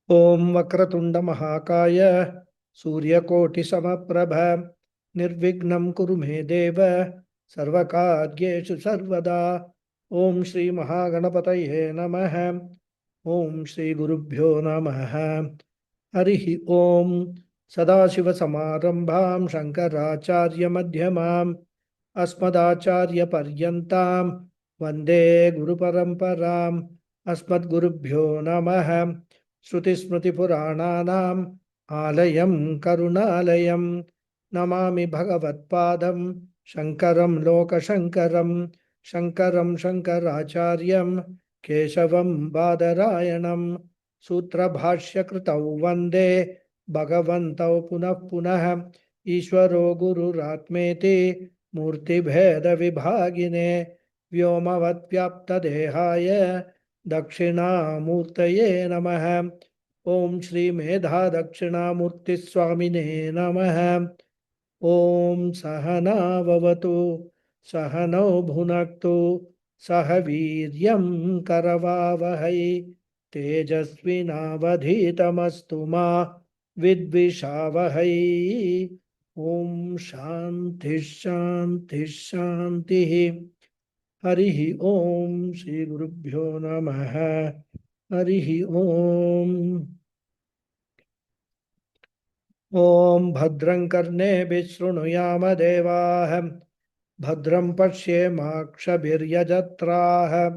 ओम वक्रतुंड महाकाय सूर्यकोटि समप्रभ निर्विघ्नं कुरु मे देव सर्वकार्येषु सर्वदा। ओम श्री महागणपतये नमः। ओम श्री गुरुभ्यो नमः। हरि ओम। सदाशिवसमारंभां शंकराचार्यमध्यमाम् अस्मदाचार्यपर्यन्तां वन्दे गुरुपरम्पराम्। अस्मद्गुरुभ्यो नमः। श्रुतिस्मृतिपुराणानाम् आलयं करुणालयं नमामि भगवत्पादं शङ्करं लोकशङ्करं। शङ्करं शङ्कराचार्यं केशवं बादरायणं सूत्रभाष्यकृतौ वन्दे भगवन्तौ पुनः पुनः। ईश्वरो गुरुरात्मेति मूर्तिभेदविभागिने व्योमवद्व्याप्तदेहाय दक्षिणामूर्तये नमः। ओम श्री मेधा दक्षिणामूर्ति स्वामिने नमः। ओम सहनाववतु सहनौ भुनक्तु सह वीर्यं करवावहै तेजस्विनावधीतमस्तु मा विद्विषावहै। ओम शांति शांति शांति। हरि ओम श्री गुरुभ्यो नमः। हरि ओम। ओम भद्रं कर्णेभिः शृणुयाम देवाः भद्रं पश्येमाक्षभिर्यजत्राः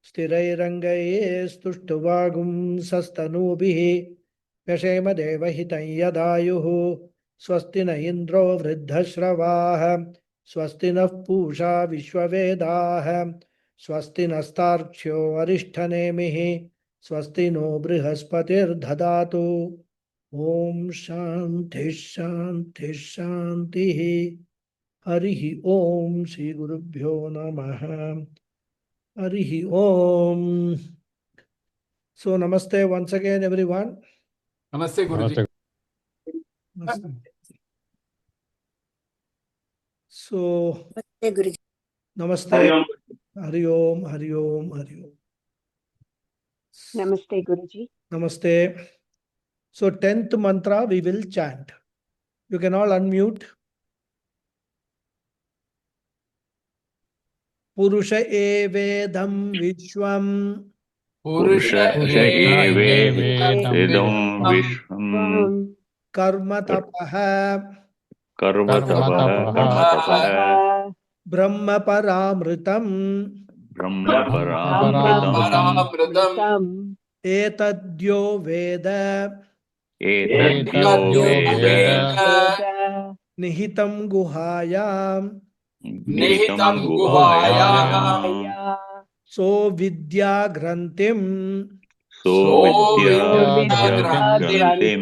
स्थिरैरङ्गैस्तुष्टुवागुंसस्तनूभिः व्यशेम देवहितं यदायुः। स्वस्ति न इन्द्रो वृद्धश्रवाः स्वस्ति नः पूषा विश्ववेदाः स्वस्ति नस्तार्क्ष्यो अरिष्ठनेमिः स्वस्ति नो बृहस्पतिर्दधातु। ओम शांति शांति शांति। हरि ओम श्री गुरुभ्यो नमः। हरि ओम। So namaste once again everyone. Namaste Guruji. Namaste. So Namaste Guruji. namaste. Hari Om, Hari Om, Hari Om. Namaste Guruji. Namaste. So 10th mantra we will chant. You can all unmute. Purusha evedam vishwam. Purusha evedam vishwam Karma tapaha. karma tapaha Brahma paramritam. brahma paramritam Etadyo veda. etadyo veda Nihitam guhayam. Nihitam guhayam So vidya grantim. so vidya grantim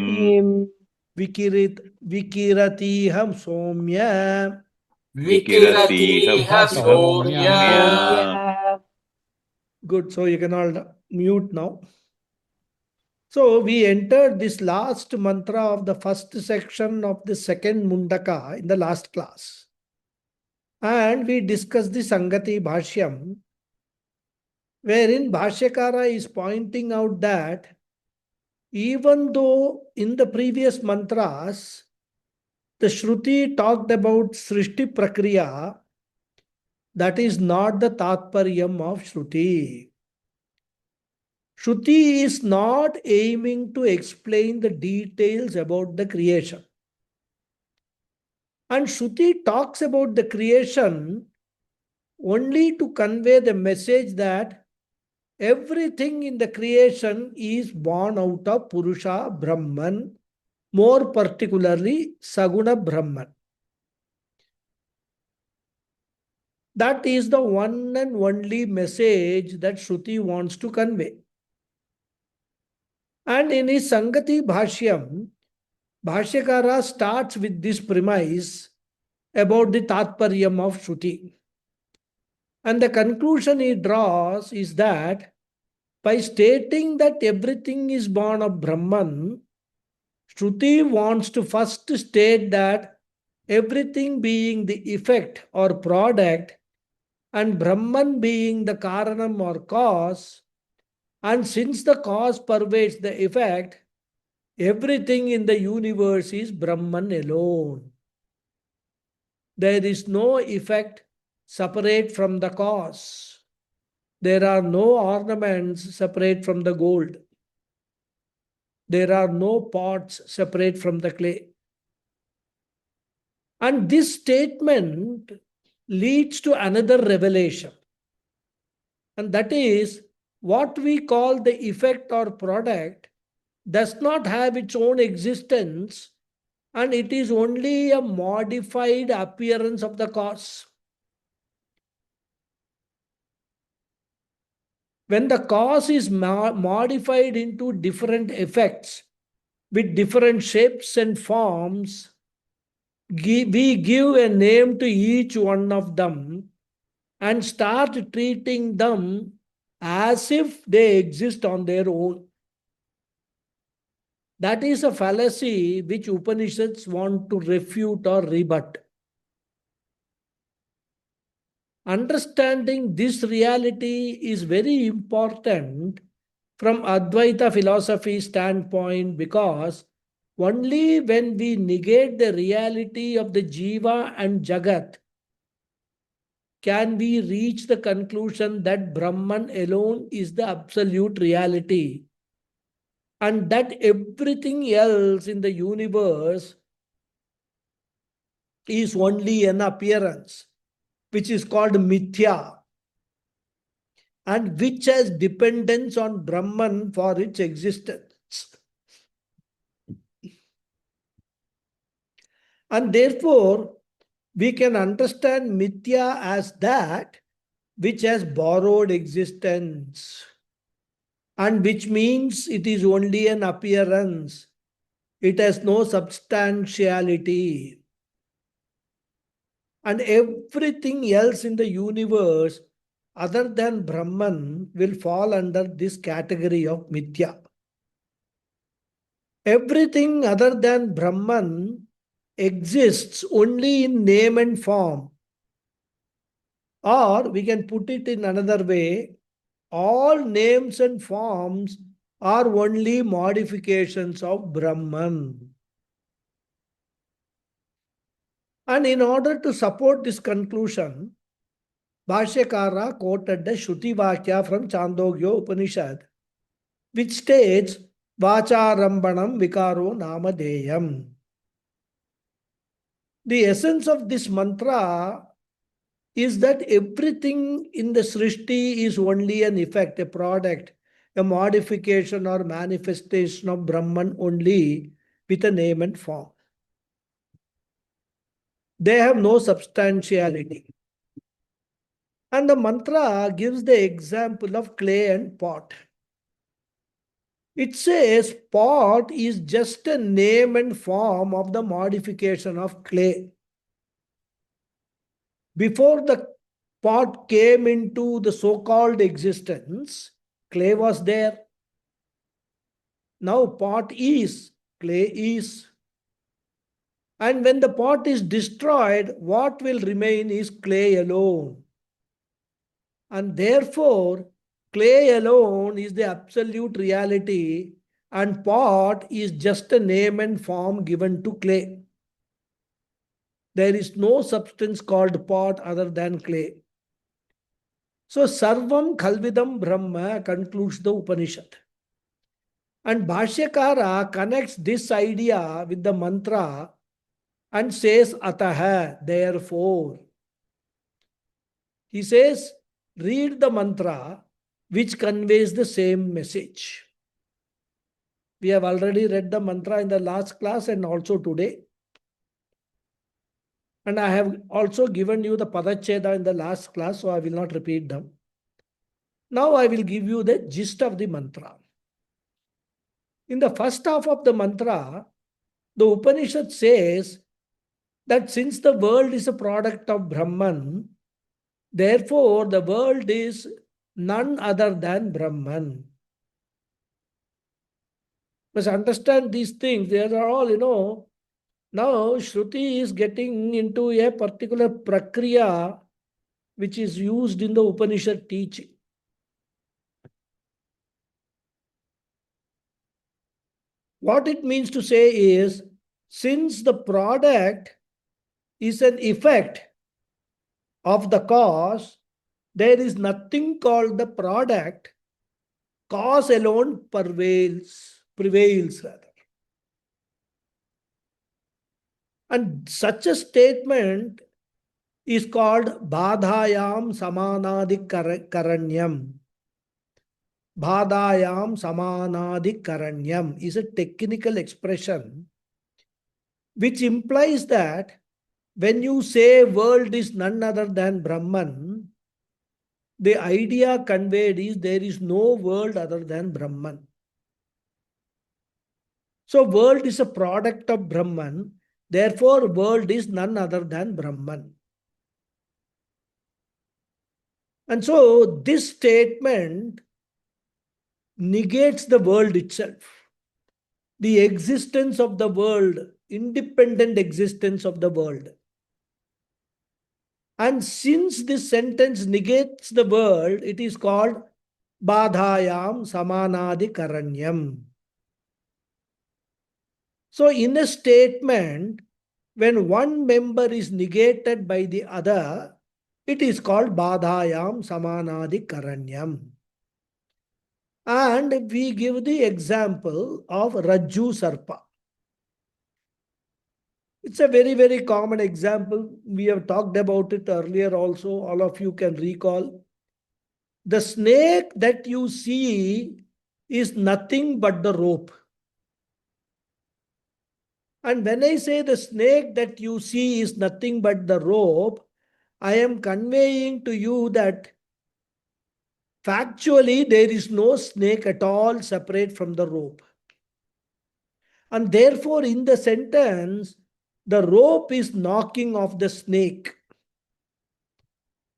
Vikiratiham somya. Vikiratiha somya. Good. So you can all mute now. So we entered this last mantra of the first section of the second Mundaka in the last class. And we discussed the Sangati Bhashyam, wherein Bhashyakara is pointing out that even though in the previous mantras, the Shruti talked about Srishti Prakriya, that is not the Tatparyam of Shruti. Shruti is not aiming to explain the details about the creation. And Shruti talks about the creation only to convey the message that everything in the creation is born out of Purusha Brahman, more particularly Saguna Brahman. That is the one and only message that Shruti wants to convey. And in his Sangati Bhashyam, Bhashyakara starts with this premise about the Tatparyam of Shruti. And the conclusion he draws is that by stating that everything is born of Brahman, Shruti wants to first state that everything being the effect or product and Brahman being the Karanam or cause, and since the cause pervades the effect, everything in the universe is Brahman alone. There is no effect separate from the cause. There are no ornaments separate from the gold. There are no pots separate from the clay. And this statement leads to another revelation. And that is, what we call the effect or product does not have its own existence, and it is only a modified appearance of the cause. When the cause is modified into different effects with different shapes and forms, we give a name to each one of them and start treating them as if they exist on their own. That is a fallacy which Upanishads want to refute or rebut. Understanding this reality is very important from Advaita philosophy standpoint, because only when we negate the reality of the Jiva and Jagat can we reach the conclusion that Brahman alone is the absolute reality, and that everything else in the universe is only an appearance, which is called mithya, and which has dependence on Brahman for its existence. And therefore, we can understand mithya as that which has borrowed existence, and which means it is only an appearance. It has no substantiality. And everything else in the universe other than Brahman will fall under this category of mithya. Everything other than Brahman exists only in name and form. Or we can put it in another way, all names and forms are only modifications of Brahman. And in order to support this conclusion, Bhashyakara quoted the Shruti Vakya from Chandogya Upanishad, which states, Vacharambanam Vikaro Namadeyam. The essence of this mantra is that everything in the Srishti is only an effect, a product, a modification or manifestation of Brahman only with a name and form. They have no substantiality. And the mantra gives the example of clay and pot. It says pot is just a name and form of the modification of clay. Before the pot came into the so-called existence, clay was there. Now pot is, clay is. And when the pot is destroyed, what will remain is clay alone. And therefore, clay alone is the absolute reality, and pot is just a name and form given to clay. There is no substance called pot other than clay. So, Sarvam Khalvidam Brahma concludes the Upanishad. And Bhashyakara connects this idea with the mantra and says, Ataha, therefore. He says, read the mantra which conveys the same message. We have already read the mantra in the last class and also today. And I have also given you the Padacheda in the last class, so I will not repeat them. Now I will give you the gist of the mantra. In the first half of the mantra, the Upanishad says that since the world is a product of Brahman, therefore the world is none other than Brahman. Must understand these things. They are all, now Shruti is getting into a particular prakriya which is used in the Upanishad teaching. What it means to say is, since the product is an effect of the cause, there is nothing called the product. Cause alone prevails rather. And such a statement is called Bhadayam Samanadi Karanyam. Bhadayam Samanadi Karanyam is a technical expression which implies that when you say world is none other than Brahman, the idea conveyed is there is no world other than Brahman. So world is a product of Brahman. Therefore, world is none other than Brahman. And so this statement negates the world itself. The existence of the world, independent existence of the world. And since this sentence negates the world, it is called Badhayam Samanadi Karanyam. So in a statement, when one member is negated by the other, it is called Badhayam Samanadi Karanyam. And we give the example of Rajju Sarpa. It's a very, very common example. We have talked about it earlier also. All of you can recall. The snake that you see is nothing but the rope. And when I say the snake that you see is nothing but the rope, I am conveying to you that factually there is no snake at all separate from the rope. And therefore, in the sentence, the rope is knocking off the snake.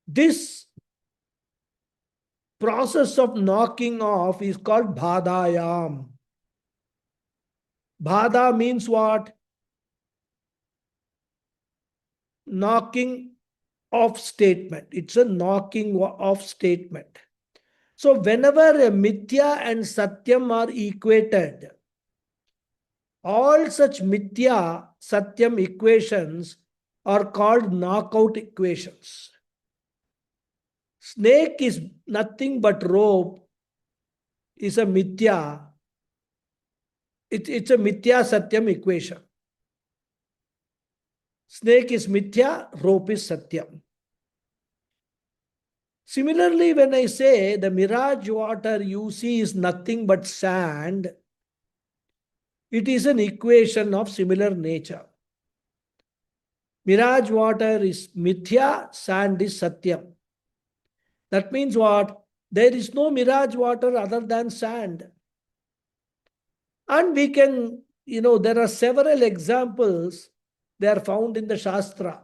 This process of knocking off is called bhadayam. Bhada means what? Knocking off statement. It's a knocking off statement. So whenever a mithya and satyam are equated, all such mithya, satyam equations are called knockout equations. Snake is nothing but rope, is a mithya. It's a mithya satyam equation. Snake is mithya, rope is satyam. Similarly, when I say the mirage water you see is nothing but sand, it is an equation of similar nature. Mirage water is mithya, sand is satyam. That means what? There is no mirage water other than sand. And we can, there are several examples. They are found in the Shastra.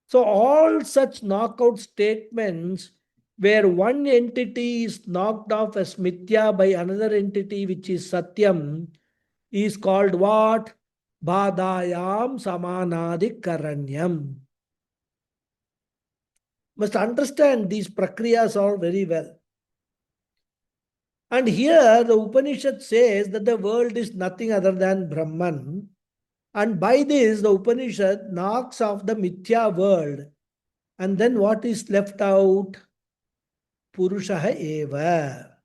So all such knockout statements where one entity is knocked off as mithya by another entity which is satyam is called what? Bhadayam Samanadi Karanyam. Must understand these prakriyas all very well. And here the Upanishad says that the world is nothing other than Brahman. And by this the Upanishad knocks off the mithya world. And then what is left out? Purushaha eva.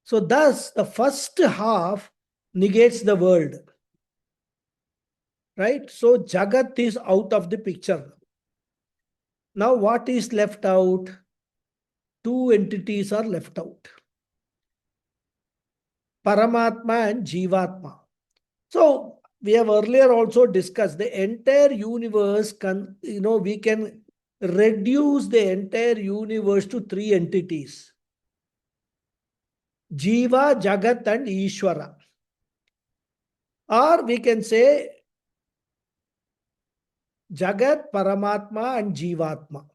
So thus the first half negates the world. Right? So Jagat is out of the picture. Now what is left out? Two entities are left out. Paramatma and Jivatma. So we have earlier also discussed the entire universe, we can reduce the entire universe to three entities. Jiva, Jagat and Ishvara. Or we can say Jagat, Paramatma and Jivatma.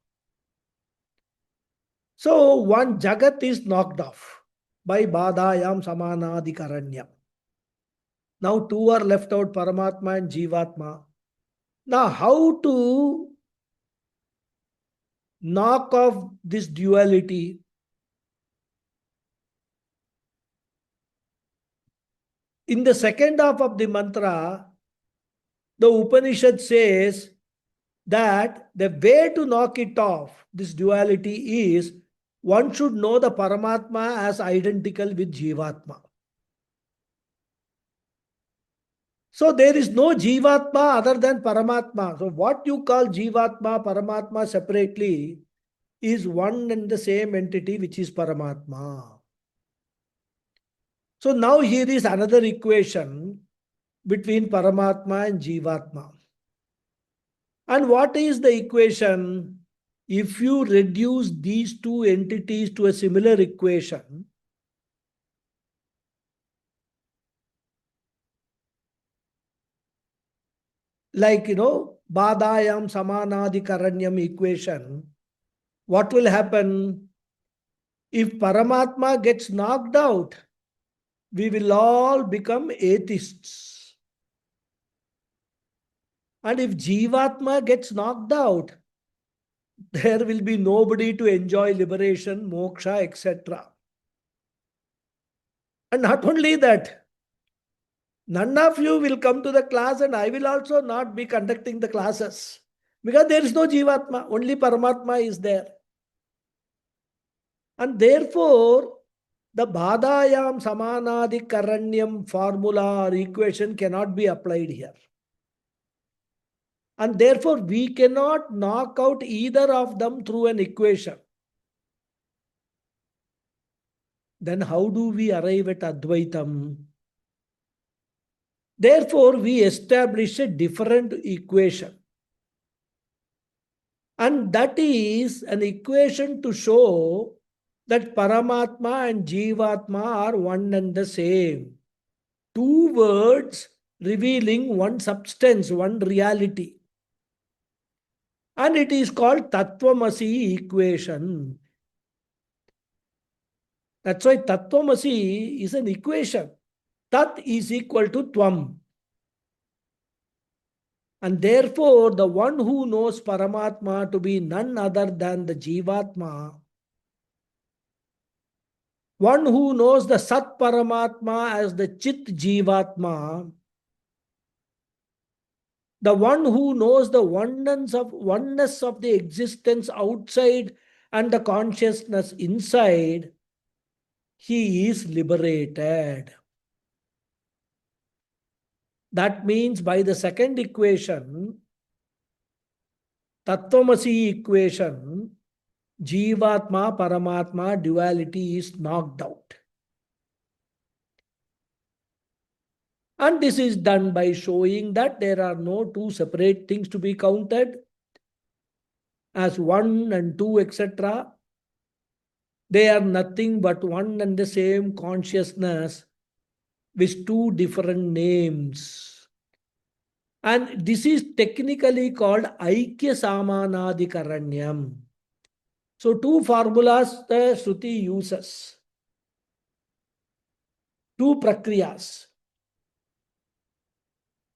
So one Jagat is knocked off by Badayam Samanadi Karanyam. Now two are left out, Paramatma and Jivatma. Now how to knock off this duality? in the second half of the mantra, the Upanishad says that the way to knock it off, this duality, is one should know the Paramatma as identical with Jivatma. So there is no Jivatma other than Paramatma. So what you call Jivatma, Paramatma separately is one and the same entity, which is Paramatma. So now here is another equation between Paramatma and Jivatma. And what is the equation? If you reduce these two entities to a similar equation, like, Badayam Samanadi Karanyam equation, what will happen? If Paramatma gets knocked out, we will all become atheists. And if Jivatma gets knocked out, there will be nobody to enjoy liberation, moksha, etc. And not only that, none of you will come to the class and I will also not be conducting the classes. Because there is no Jivatma, only Paramatma is there. And therefore, the Bhadayam Samanadi Karanyam formula or equation cannot be applied here. And therefore, we cannot knock out either of them through an equation. Then how do we arrive at Advaitam? Therefore, we establish a different equation. And that is an equation to show that Paramatma and Jivatma are one and the same. Two words revealing one substance, one reality. And it is called Tattvamasi equation. That's why Tattvamasi is an equation. Tat is equal to Tvam. And therefore, the one who knows Paramatma to be none other than the Jivatma, one who knows the Sat Paramatma as the Chit Jivatma, the one who knows the oneness of the existence outside and the consciousness inside, he is liberated. That means by the second equation, Tattvamasi equation, Jivatma, Paramatma duality is knocked out. And this is done by showing that there are no two separate things to be counted as one and two, etc. They are nothing but one and the same consciousness with two different names. And this is technically called Aikya Samanadi Karanyam. So two formulas the Shruti uses. Two prakriyas.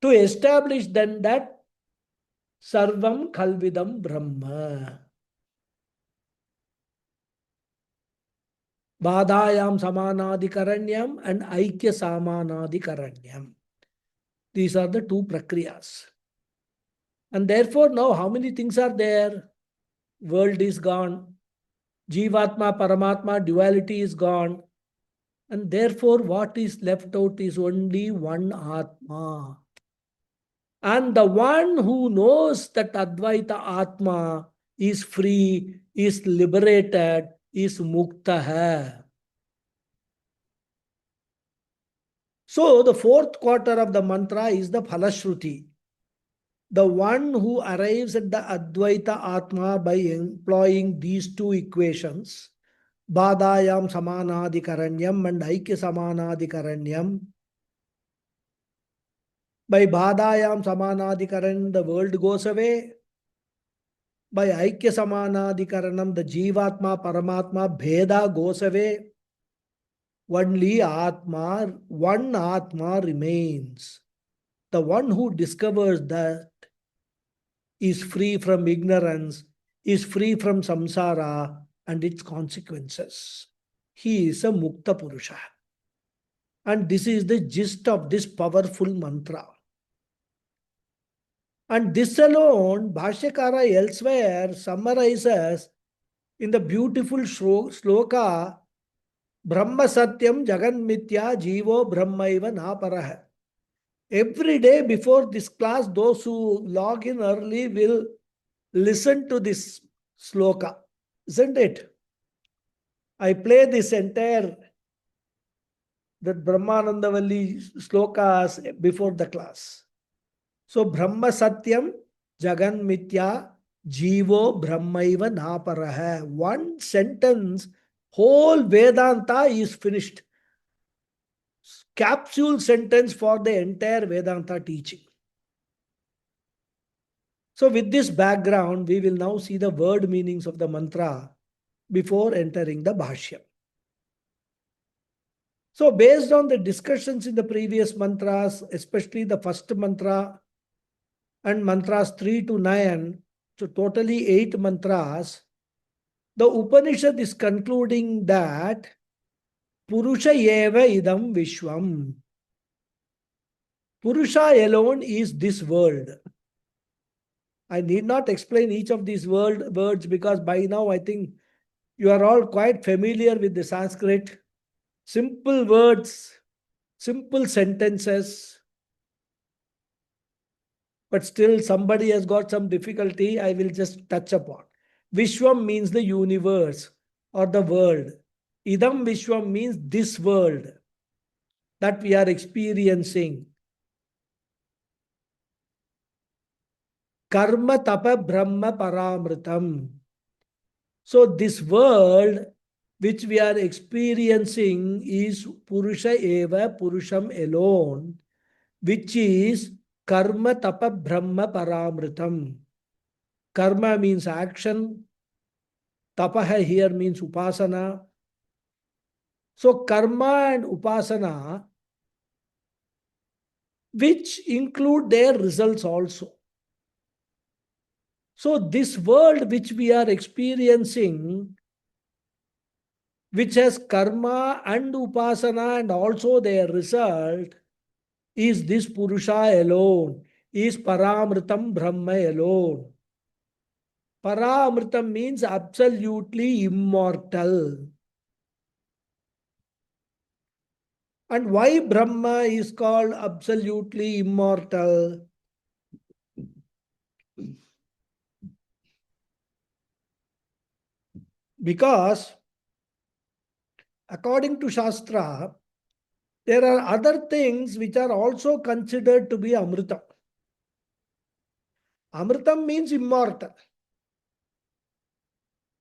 To establish then that Sarvam Khalvidam Brahma. Badayam Samanadi Karanyam and Aikya Samanadi Karanyam. These are the two prakriyas. And therefore now how many things are there? World is gone. Jivatma, Paramatma, duality is gone. And therefore what is left out is only one Atma. And the one who knows that Advaita Atma is free, is liberated, is mukta hai. So the fourth quarter of the mantra is the Phalashruti. The one who arrives at the Advaita Atma by employing these two equations, Badayam Samanadi Karanyam and Aikya Samanadi Karanyam. By Badayam Samanadi Karanam, the world goes away. By Aikya Samanadi Karanam, the Jivatma, Paramatma, Bheda goes away. Only Atma, one Atma remains. The one who discovers that is free from ignorance, is free from samsara and its consequences. He is a Mukta Purusha. And this is the gist of this powerful mantra. And this alone, Bhashyakara elsewhere summarizes in the beautiful sloka, Brahma Satyam Jagan Mithya Jivo Brahmaiva Naparaha. Every day before this class, those who log in early will listen to this sloka, isn't it? I play this entire that Brahmanandavalli slokas before the class. So Brahma Satyam Jagan Mithya Jivo Brahmaiva Naparaha. One sentence, whole Vedanta is finished. Capsule sentence for the entire Vedanta teaching. So with this background, we will now see the word meanings of the mantra before entering the Bhashya. So based on the discussions in the previous mantras, especially the first mantra and mantras 3 to 9, so totally 8 mantras, the Upanishad is concluding that Purusha eva idam vishwam. Purusha alone is this world. I need not explain each of these words because by now I think you are all quite familiar with the Sanskrit. Simple words, simple sentences. But still somebody has got some difficulty, I will just touch upon. Vishwam means the universe or the world. Idam Vishwam means this world that we are experiencing. Karma Tapa Brahma Paramritam. So this world which we are experiencing is Purusha Eva, Purusham alone, which is Karma Tapa Brahma Paramritam. Karma means action. Tapaha here means upasana. So karma and upasana, which include their results also. So this world which we are experiencing, which has karma and upasana and also their result, is this Purusha alone, is Paramritam Brahma alone. Paramritam means absolutely immortal. And why Brahma is called absolutely immortal? Because according to Shastra, there are other things which are also considered to be Amritam. Amritam means immortal.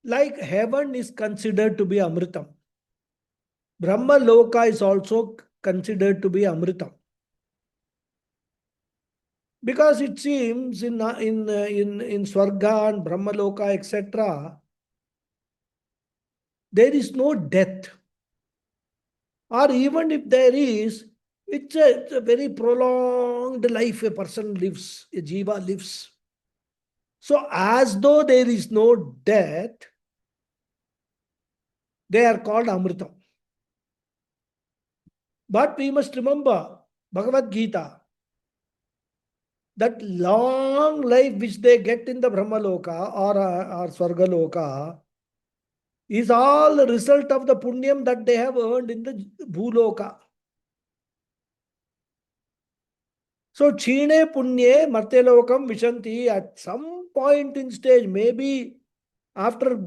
Like heaven is considered to be Amritam. Brahma Loka is also considered to be Amritam. Because it seems in Swarga and Brahma Loka, etc., there is no death. Or even if there is, it's a very prolonged life a person lives, a jiva lives. So as though there is no death, they are called Amritam. But we must remember Bhagavad Gita, that long life which they get in the Brahmaloka or Swargaloka is all the result of the punyam that they have earned in the Bhuloka. So Chine Punye Martelokam Vishanti, at some point in stage, maybe after,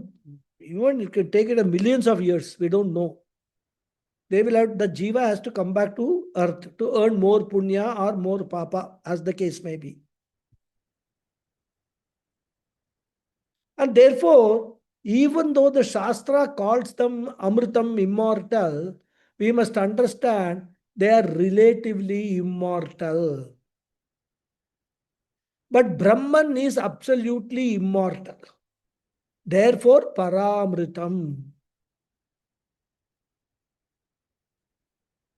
even it can take it a millions of years, we don't know. They will have, the jiva has to come back to earth to earn more punya or more papa, as the case may be. And therefore, even though the Shastra calls them Amritam, immortal, we must understand they are relatively immortal. But Brahman is absolutely immortal. Therefore, Paramritam.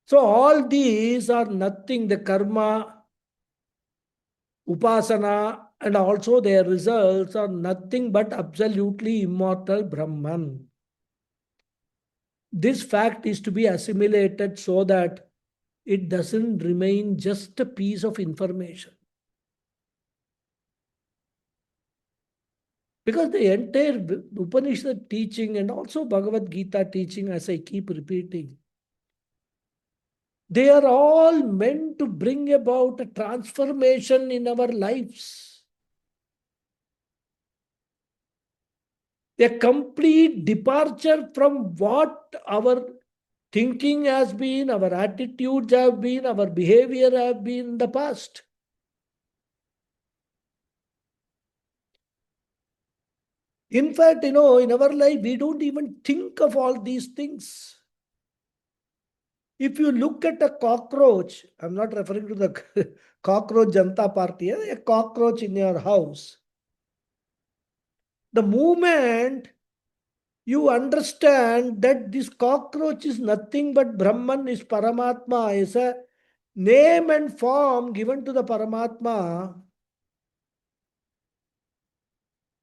So all these are nothing, the karma, upasana, and also their results are nothing but absolutely immortal Brahman. This fact is to be assimilated so that it doesn't remain just a piece of information. Because the entire Upanishad teaching and also Bhagavad Gita teaching, as I keep repeating, they are all meant to bring about a transformation in our lives. A complete departure from what our thinking has been, our attitudes have been, our behavior have been in the past. In fact, in our life, we don't even think of all these things. If you look at a cockroach, I'm not referring to the cockroach Janata Party, a cockroach in your house. The moment you understand that this cockroach is nothing but Brahman, is Paramatma, is a name and form given to the Paramatma,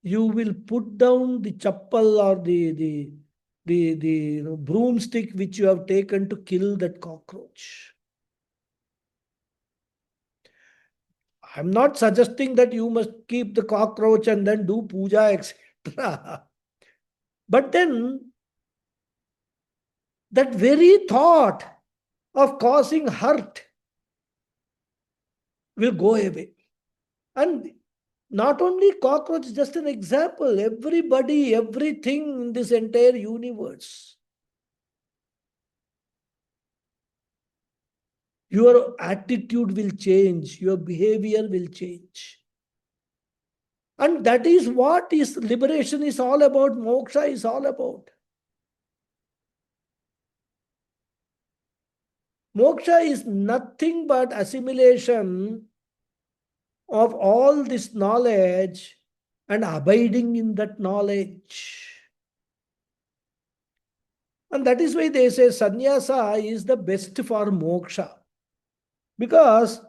you will put down the chappal or the broomstick which you have taken to kill that cockroach. I'm not suggesting that you must keep the cockroach and then do puja, etc. But then that very thought of causing hurt will go away. And not only cockroach, just an example, everybody, everything in this entire universe. Your attitude will change, your behavior will change. And that is what is liberation is all about, moksha is all about. Moksha is nothing but assimilation of all this knowledge and abiding in that knowledge. And that is why they say sannyasa is the best for moksha. Because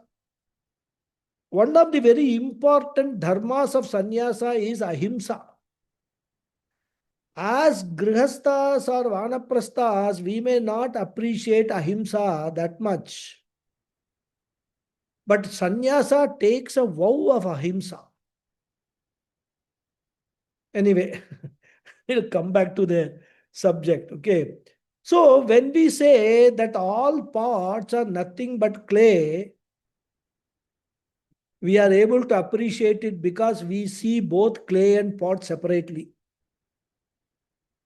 one of the very important dharmas of sannyasa is ahimsa. As grihasthas or vanaprasthas, we may not appreciate ahimsa that much. But sannyasa takes a vow of ahimsa. Anyway, we'll come back to the subject. Okay. So when we say that all pots are nothing but clay, we are able to appreciate it because we see both clay and pot separately.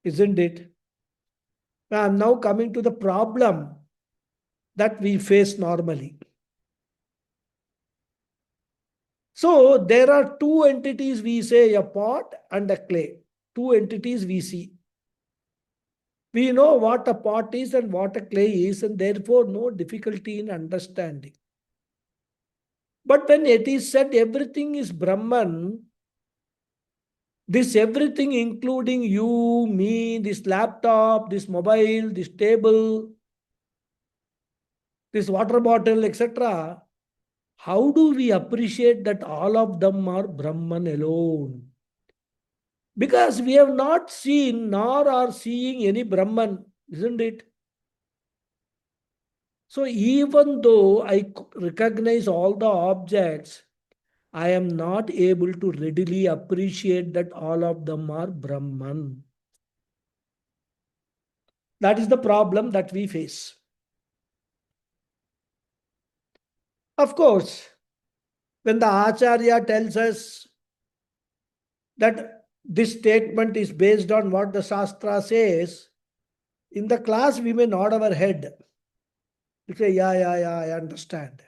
Isn't it? I am now coming to the problem that we face normally. So there are two entities we say, a pot and a clay. Two entities we see. We know what a pot is and what a clay is, and therefore no difficulty in understanding. But when it is said everything is Brahman, this everything including you, me, this laptop, this mobile, this table, this water bottle, etc., how do we appreciate that all of them are Brahman alone? Because we have not seen nor are seeing any Brahman, isn't it? So even though I recognize all the objects, I am not able to readily appreciate that all of them are Brahman. That is the problem that we face. Of course, when the Acharya tells us that this statement is based on what the Shastra says, in the class we may nod our head. We say, yeah, I understand.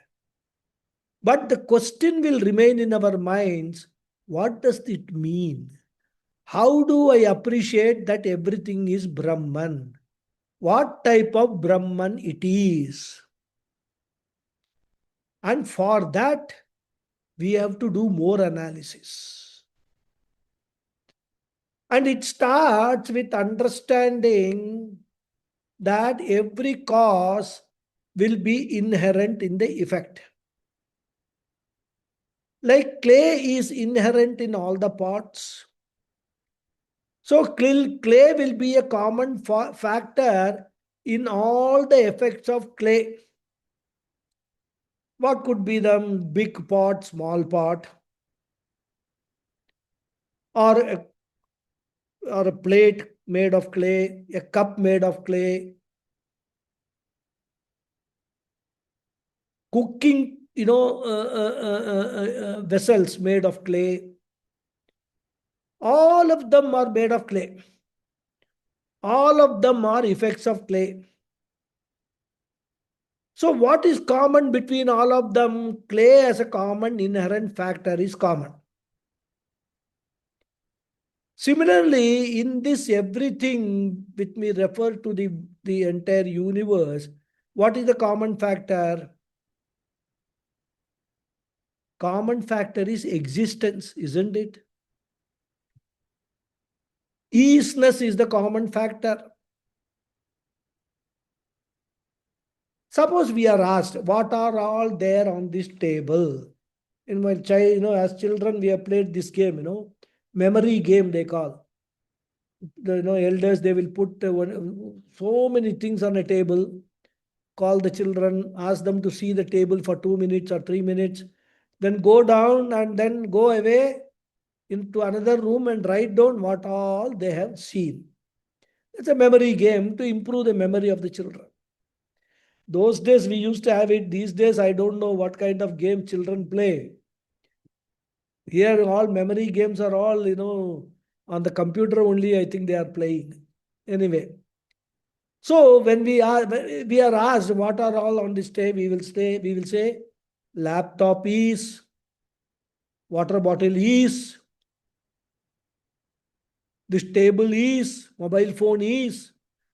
But the question will remain in our minds, what does it mean? How do I appreciate that everything is Brahman? What type of Brahman it is? And for that, we have to do more analysis. And it starts with understanding that every cause will be inherent in the effect. Like clay is inherent in all the pots. So clay will be a common factor in all the effects of clay. What could be the big pot, small pot, or a plate made of clay, a cup made of clay, cooking, vessels made of clay. All of them are made of clay. All of them are effects of clay. So what is common between all of them? Clay as a common inherent factor is common. Similarly, in this everything which we refer to the entire universe, what is the common factor? Common factor is existence, isn't it? Easiness is the common factor. Suppose we are asked, what are all there on this table? In my child, as children, we have played this game, memory game they call. The elders, they will put so many things on a table, call the children, ask them to see the table for 2 minutes or 3 minutes, then go down and then go away into another room and write down what all they have seen. It's a memory game to improve the memory of the children. Those days we used to have it. These days, I don't know what kind of game children play. Here, all memory games are all, on the computer only, I think they are playing. Anyway. So when we are asked what are all on this table, we will say laptop is, water bottle is, this table is, mobile phone is,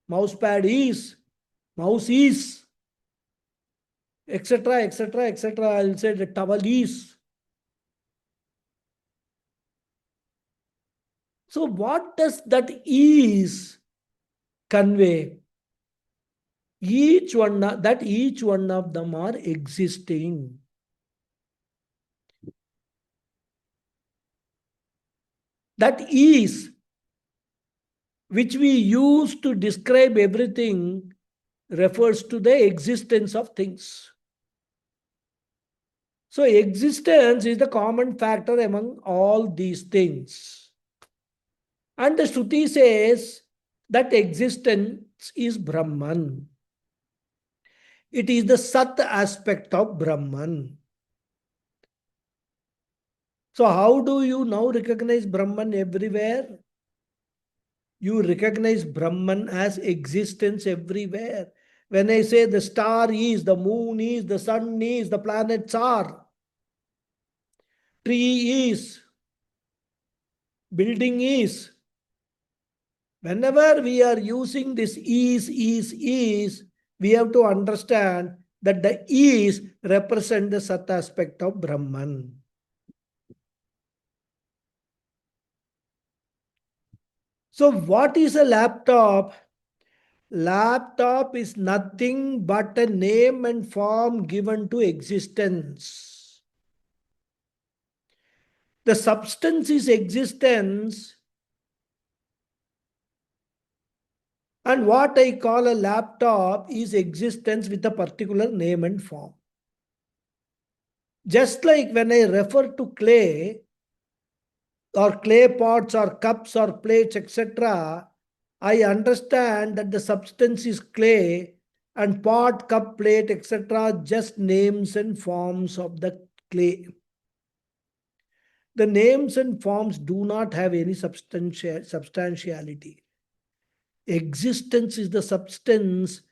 mouse pad is, mouse is, etc., etc., etc. I will say the towel is. So what does that is convey? Each one of them are existing. That is, which we use to describe everything, refers to the existence of things. So existence is the common factor among all these things. And the Shruti says that existence is Brahman. It is the Sat aspect of Brahman. So how do you now recognize Brahman everywhere? You recognize Brahman as existence everywhere. When I say the star is, the moon is, the sun is, the planets are, tree is, building is. Whenever we are using this is, we have to understand that the is represent the Sat aspect of Brahman. So what is a laptop? Laptop is nothing but a name and form given to existence. The substance is existence, and what I call a laptop is existence with a particular name and form. Just like when I refer to clay, or clay pots or cups or plates, etc., I understand that the substance is clay, and pot, cup, plate, etc., just names and forms of the clay. The names and forms do not have any substantiality. Existence is the substance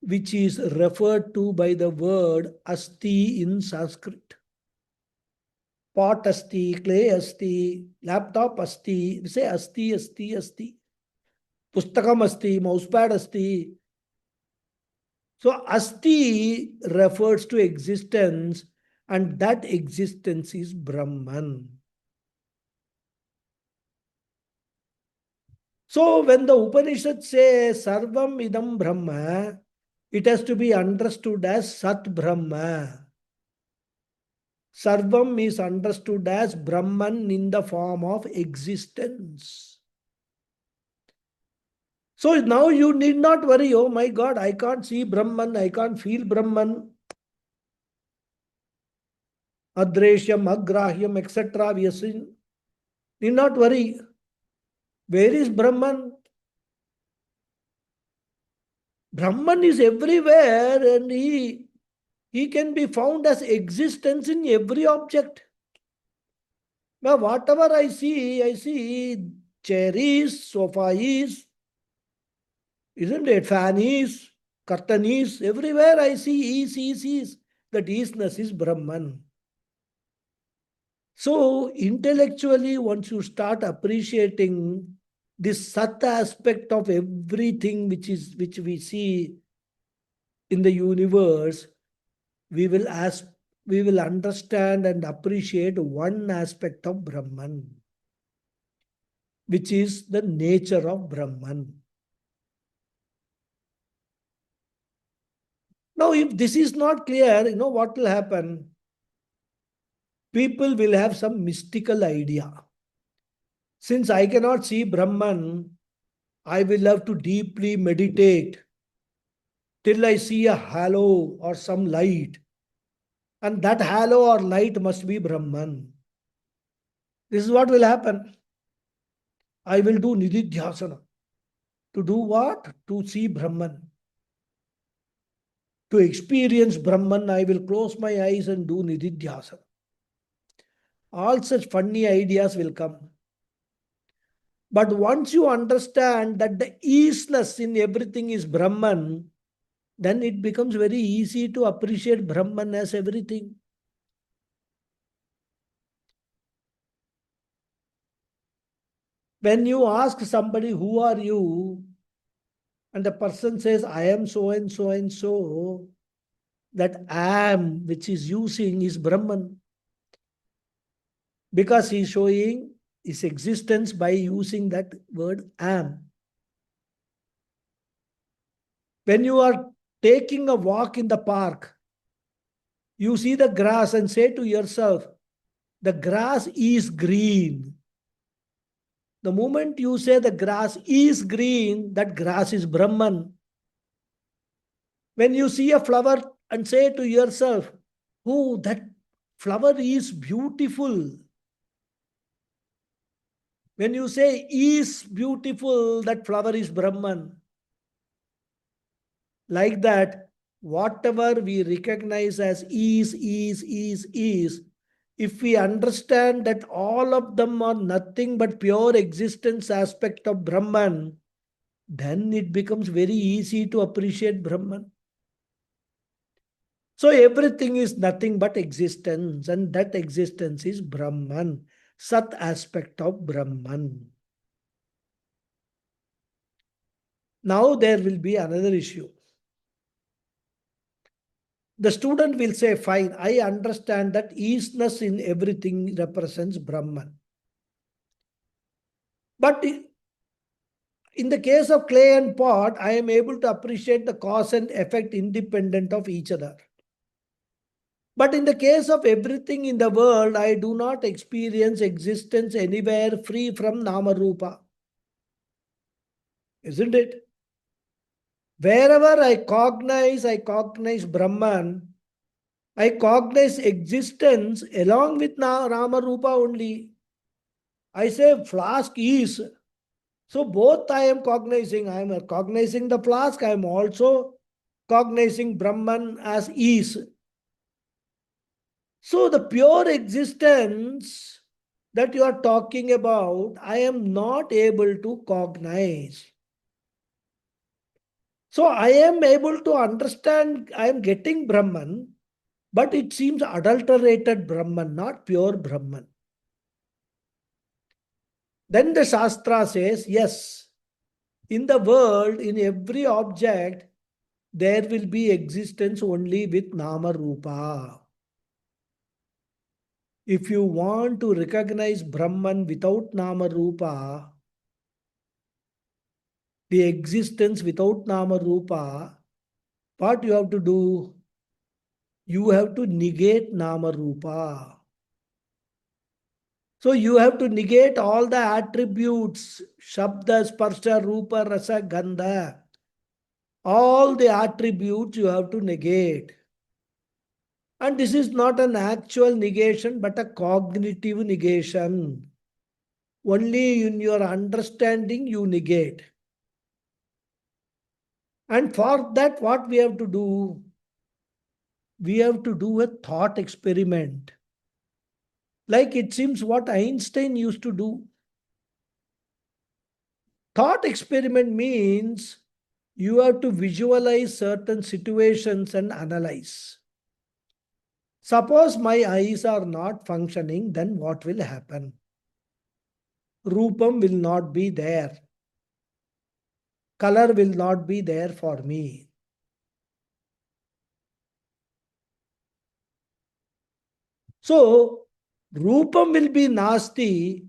which is referred to by the word asti in Sanskrit. Pot asti, clay asti, laptop asti, we say asti, asti, asti. Pustakam asti, mousepad asti. So asti refers to existence, and that existence is Brahman. So when the Upanishad says Sarvam idam Brahma, it has to be understood as Sat Brahma. Sarvam is understood as Brahman in the form of existence. So now you need not worry, oh my God, I can't see Brahman, I can't feel Brahman. Adreshyam, Agrahyam, etc. We have seen. Need not worry. Where is Brahman? Brahman is everywhere, and he can be found as existence in every object. Now, whatever I see chair is, sofa is, isn't it? Fan is, curtain is, everywhere I see is. That isness is Brahman. So, intellectually, once you start appreciating this Sat aspect of everything which we see in the universe, we will understand and appreciate one aspect of Brahman, which is the nature of Brahman. Now, if this is not clear, you know what will happen? People will have some mystical idea. Since I cannot see Brahman, I will have to deeply meditate till I see a halo or some light. And that halo or light must be Brahman. This is what will happen. I will do Nididhyasana. To do what? To see Brahman. To experience Brahman, I will close my eyes and do Nididhyasana. All such funny ideas will come. But once you understand that the easiness in everything is Brahman, then it becomes very easy to appreciate Brahman as everything. When you ask somebody, who are you? And the person says, I am so and so and so, that am which is using is Brahman. Because he is showing his existence by using that word am. When you are taking a walk in the park, you see the grass and say to yourself, the grass is green. The moment you say the grass is green, that grass is Brahman. When you see a flower and say to yourself, oh, that flower is beautiful. When you say is beautiful, that flower is Brahman. Like that, whatever we recognize as is, if we understand that all of them are nothing but pure existence aspect of Brahman, then it becomes very easy to appreciate Brahman. So everything is nothing but existence, and that existence is Brahman, Sat aspect of Brahman. Now there will be another issue. The student will say, fine, I understand that isness in everything represents Brahman. But in the case of clay and pot, I am able to appreciate the cause and effect independent of each other. But in the case of everything in the world, I do not experience existence anywhere free from Nama Rupa. Isn't it? Wherever I cognize Brahman, I cognize existence along with Rama Rupa only. I say flask is. So both I am cognizing. I am cognizing the flask. I am also cognizing Brahman as is. So the pure existence that you are talking about, I am not able to cognize. So I am able to understand, I am getting Brahman, but it seems adulterated Brahman, not pure Brahman. Then the Shastra says, yes, in the world, in every object, there will be existence only with Nama Rupa. If you want to recognize Brahman without Nama Rupa, the existence without Nama Rupa, what you have to do? You have to negate Nama Rupa. So you have to negate all the attributes, Shabda, Sparsha, Rupa, Rasa, Gandha. All the attributes you have to negate. And this is not an actual negation, but a cognitive negation. Only in your understanding you negate. And for that, what we have to do? We have to do a thought experiment. Like it seems what Einstein used to do. Thought experiment means you have to visualize certain situations and analyze. Suppose my eyes are not functioning, then what will happen? Rupam will not be there. Color will not be there for me. So, Rupam will be Nasti,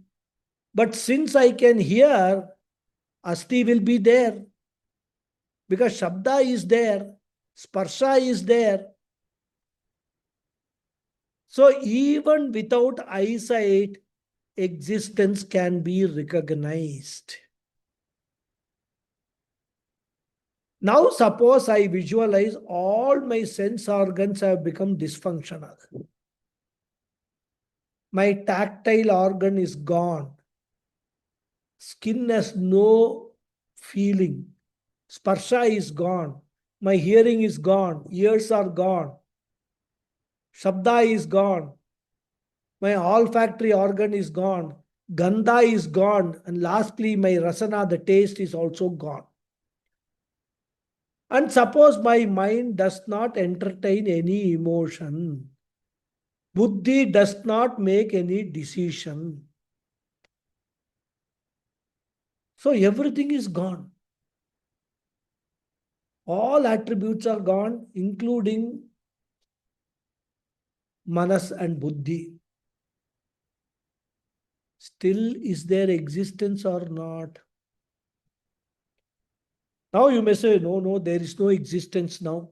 but since I can hear, Asti will be there. Because Shabda is there, Sparsha is there. So, even without eyesight, existence can be recognized. Now, suppose I visualize all my sense organs have become dysfunctional. My tactile organ is gone. Skin has no feeling. Sparsha is gone. My hearing is gone. Ears are gone. Shabda is gone. My olfactory organ is gone. Gandha is gone. And lastly, my rasana, the taste, is also gone. And suppose my mind does not entertain any emotion. Buddhi does not make any decision. So everything is gone. All attributes are gone, including manas and buddhi. Still, is there existence or not? Now you may say, no, there is no existence now.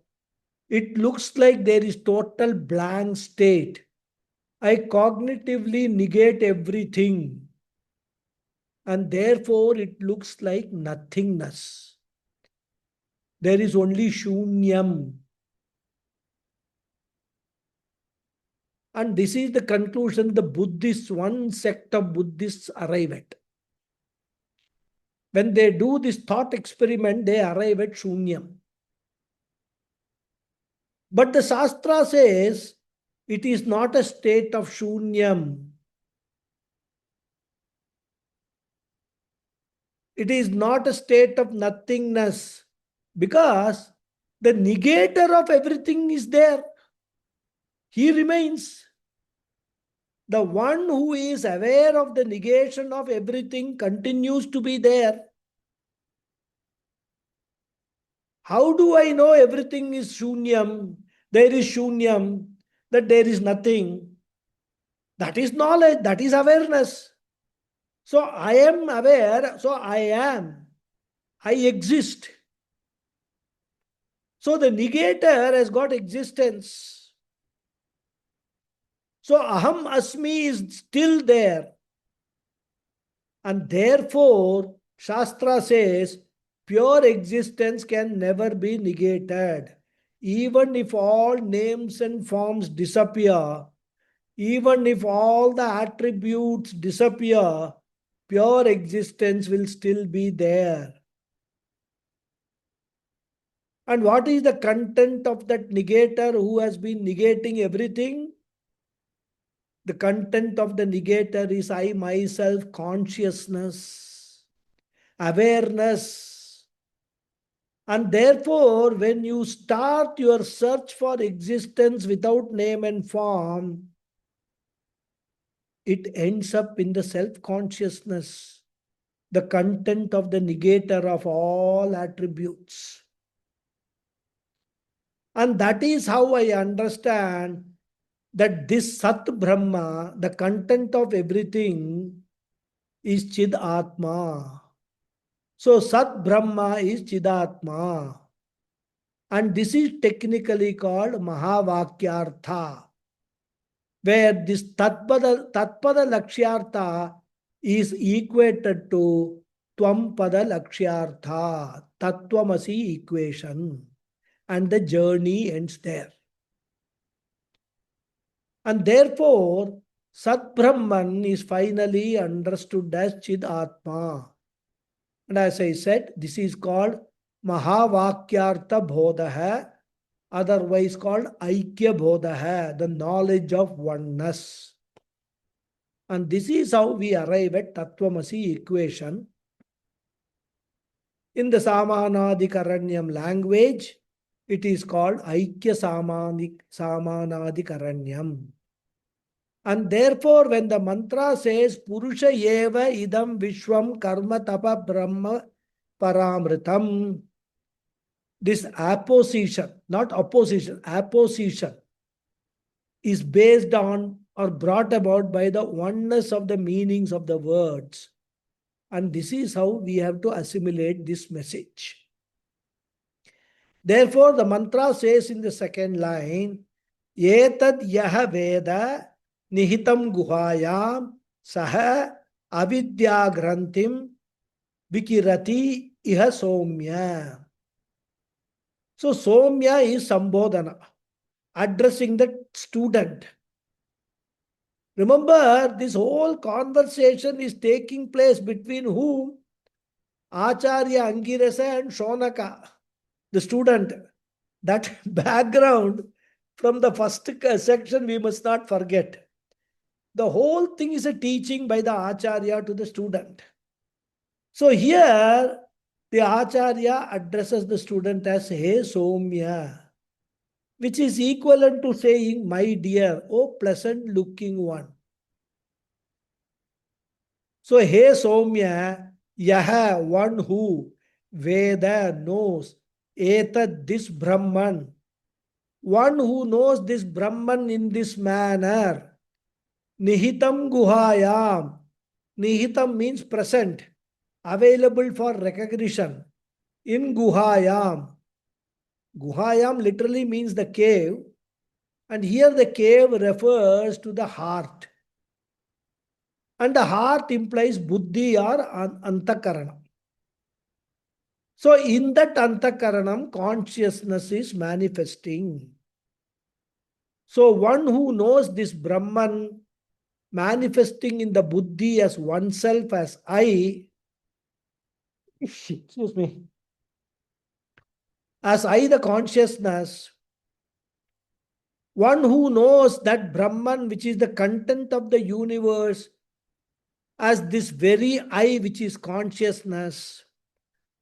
It looks like there is total blank state. I cognitively negate everything. And therefore, it looks like nothingness. There is only shunyam. And this is the conclusion the Buddhists, one sect of Buddhists arrive at. When they do this thought experiment, they arrive at shunyam. But the Shastra says it is not a state of shunyam. It is not a state of nothingness because the negator of everything is there. He remains. The one who is aware of the negation of everything continues to be there. How do I know everything is shunyam? There is shunyam, that there is nothing. That is knowledge, that is awareness. So I am aware, so I am. I exist. So the negator has got existence. So aham asmi is still there. And therefore, Shastra says, pure existence can never be negated. Even if all names and forms disappear, even if all the attributes disappear, pure existence will still be there. And what is the content of that negator who has been negating everything? The content of the negator is I myself, consciousness, awareness. And therefore, when you start your search for existence without name and form, it ends up in the self-consciousness, the content of the negator of all attributes. And that is how I understand that this Sat Brahma, the content of everything, is Chid Atma. So Sat Brahma is Chidatma. And this is technically called Mahavakyartha, where this Tatpada Lakshyartha is equated to Twampada Lakshyartha, Tattvamasi equation. And the journey ends there. And therefore, Sat Brahman is finally understood as Chid Atma. And as I said, this is called Mahavakyartha Bodha, otherwise called Aikya Bodha, the knowledge of oneness. And this is how we arrive at Tattvamasi equation. In the Samanadikaranyam language, it is called Aikya Samanadikaranyam. And therefore, when the mantra says Purusha eva idam vishwam karma tapa brahma paramritam, this apposition, not opposition, apposition, is based on or brought about by the oneness of the meanings of the words. And this is how we have to assimilate this message. Therefore, the mantra says in the second line, Etad yaha veda nihitam guhayam saha avidya granthim vikirati iha somya. So, somya is sambodhana, addressing the student. Remember, this whole conversation is taking place between whom? Acharya, Angirasa and Shonaka, the student. That background from the first section we must not forget. The whole thing is a teaching by the Acharya to the student. So here, the Acharya addresses the student as He Somya, which is equivalent to saying, my dear, oh pleasant looking one. So, He Somya, Yaha, one who, Veda, knows, Etad, this Brahman, one who knows this Brahman in this manner, Nihitam Guhayam. Nihitam means present, available for recognition. In Guhayam. Guhayam literally means the cave, and here the cave refers to the heart. And the heart implies buddhi or antakaranam. So in that antakaranam, consciousness is manifesting. So one who knows this Brahman manifesting in the buddhi as oneself, as I, excuse me, as I the consciousness, one who knows that Brahman, which is the content of the universe, as this very I, which is consciousness,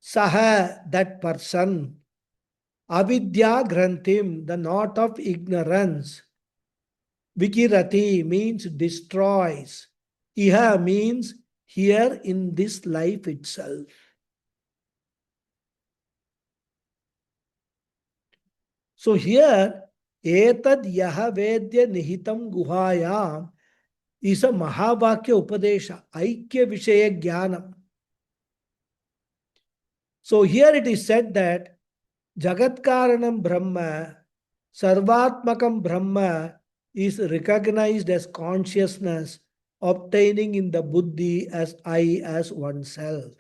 Saha, that person, Avidya Granthim, the knot of ignorance, Vikirati means destroys, Iha means here in this life itself. So here, Etad Yaha Vedya Nihitam Guhayam is a Mahavakya Upadesha, Aikya Vishaya Jnanam. So here it is said that Jagatkaranam Brahma, Sarvatmakam Brahma is recognized as consciousness obtaining in the buddhi as I, as oneself.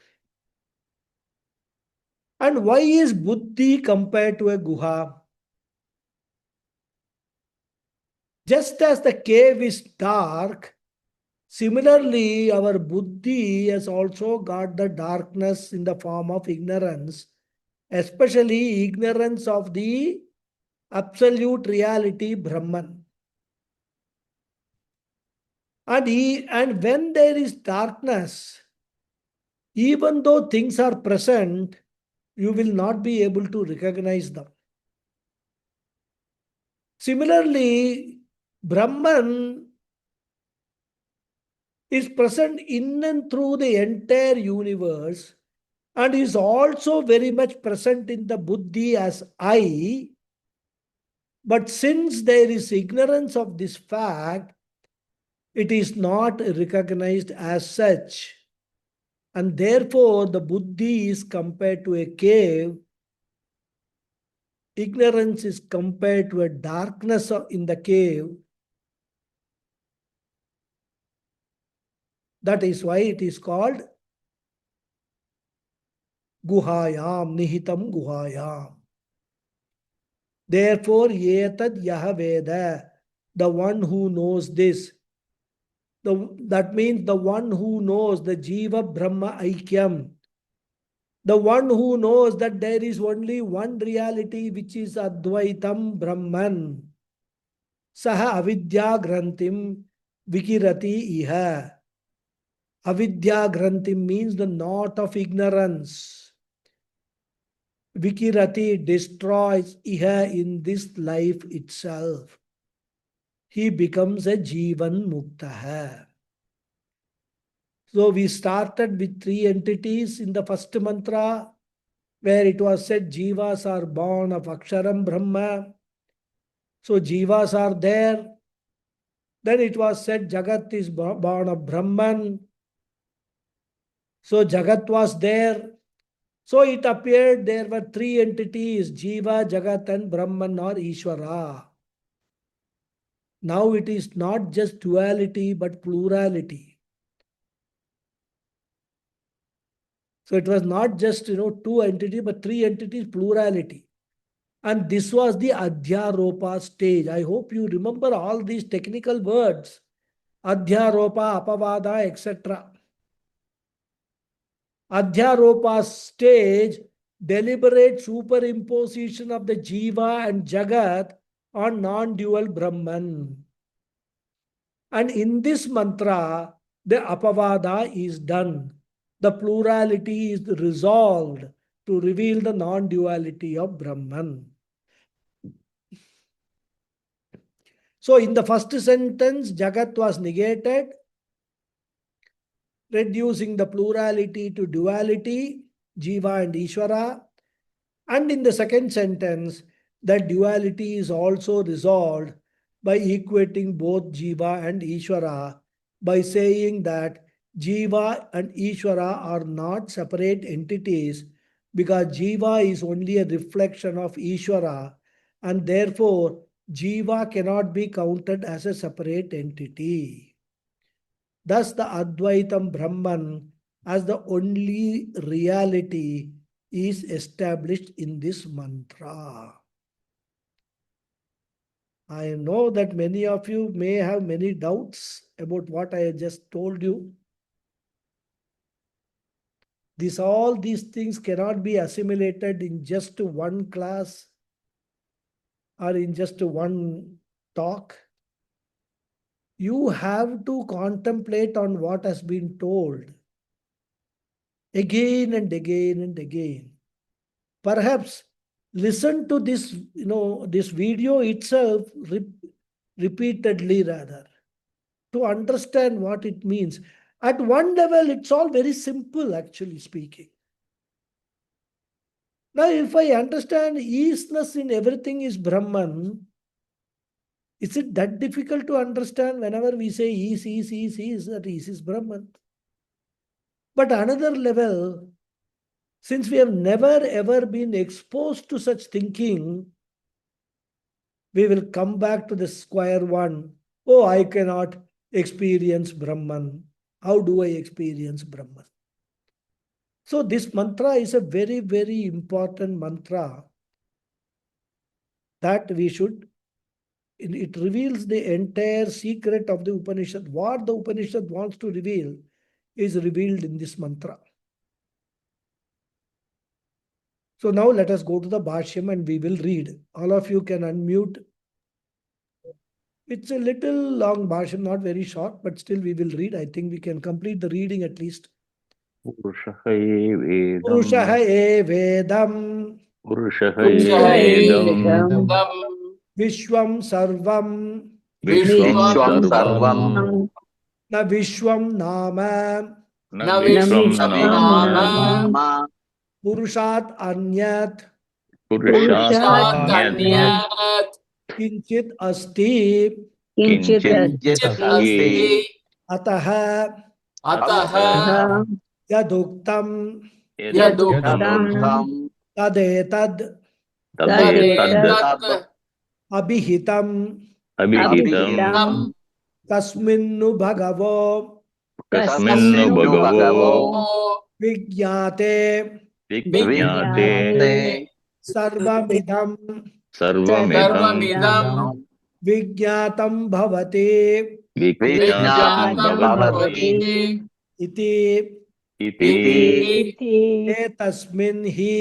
And why is buddhi compared to a guha? Just as the cave is dark, similarly, our buddhi has also got the darkness in the form of ignorance, especially ignorance of the absolute reality Brahman. And when there is darkness, even though things are present, you will not be able to recognize them. Similarly, Brahman is present in and through the entire universe and is also very much present in the buddhi as I. But since there is ignorance of this fact, it is not recognized as such. And therefore, the buddhi is compared to a cave. Ignorance is compared to a darkness in the cave. That is why it is called Guhayam, Nihitam Guhayam. Therefore, Etad Yaha Veda, the one who knows this. That means the one who knows the Jiva Brahma Aikyam. The one who knows that there is only one reality which is Advaitam Brahman. Saha avidya grantim vikirati iha. Avidya grantim means the knot of ignorance. Vikirati destroys iha in this life itself. He becomes a Jivan Mukta. So we started with 3 entities in the first mantra, where it was said Jivas are born of Aksharam Brahma. So Jivas are there. Then it was said Jagat is born of Brahman. So Jagat was there. So it appeared there were 3 entities, Jiva, Jagat and Brahman or Ishvara. Now it is not just duality but plurality. So it was not just 2 entities but 3 entities, plurality. And this was the Adhyaropa stage. I hope you remember all these technical words. Adhyaropa, Apavada, etc. Adhyaropa stage, deliberate superimposition of the Jiva and Jagat on non-dual Brahman. And in this mantra, the Apavada is done. The plurality is resolved to reveal the non-duality of Brahman. So in the first sentence, Jagat was negated, reducing the plurality to duality, Jiva and Ishvara. And in the second sentence, that duality is also resolved by equating both Jiva and Ishvara, by saying that Jiva and Ishvara are not separate entities, because Jiva is only a reflection of Ishvara, and therefore Jiva cannot be counted as a separate entity. Thus the Advaitam Brahman as the only reality is established in this mantra. I know that many of you may have many doubts about what I just told you. All these things cannot be assimilated in just one class or in just one talk. You have to contemplate on what has been told again and again and again. Perhaps listen to this, this video itself repeatedly rather, to understand what it means. At one level, it's all very simple, actually speaking. Now, if I understand easiness in everything is Brahman, is it that difficult to understand whenever we say ease, that ease is Brahman? But another level, since we have never ever been exposed to such thinking, we will come back to the square one. Oh, I cannot experience Brahman. How do I experience Brahman? So this mantra is a very, very important mantra that we should, it reveals the entire secret of the Upanishad. What the Upanishad wants to reveal is revealed in this mantra. So now let us go to the Bhashyam and we will read. All of you can unmute. It's a little long Bhashyam, not very short, but still we will read. I think we can complete the reading at least. Purushaha evedam Vishwam sarvam na Vishwam nama Purushat anyat Kinchit asti Ataha Yaduktam Tadetad Abhihitam Tasminnu Bhagavo Vigyate Sarvamidam Vijñātam bhavati Vijñātam bhavati iti iti etasmin hi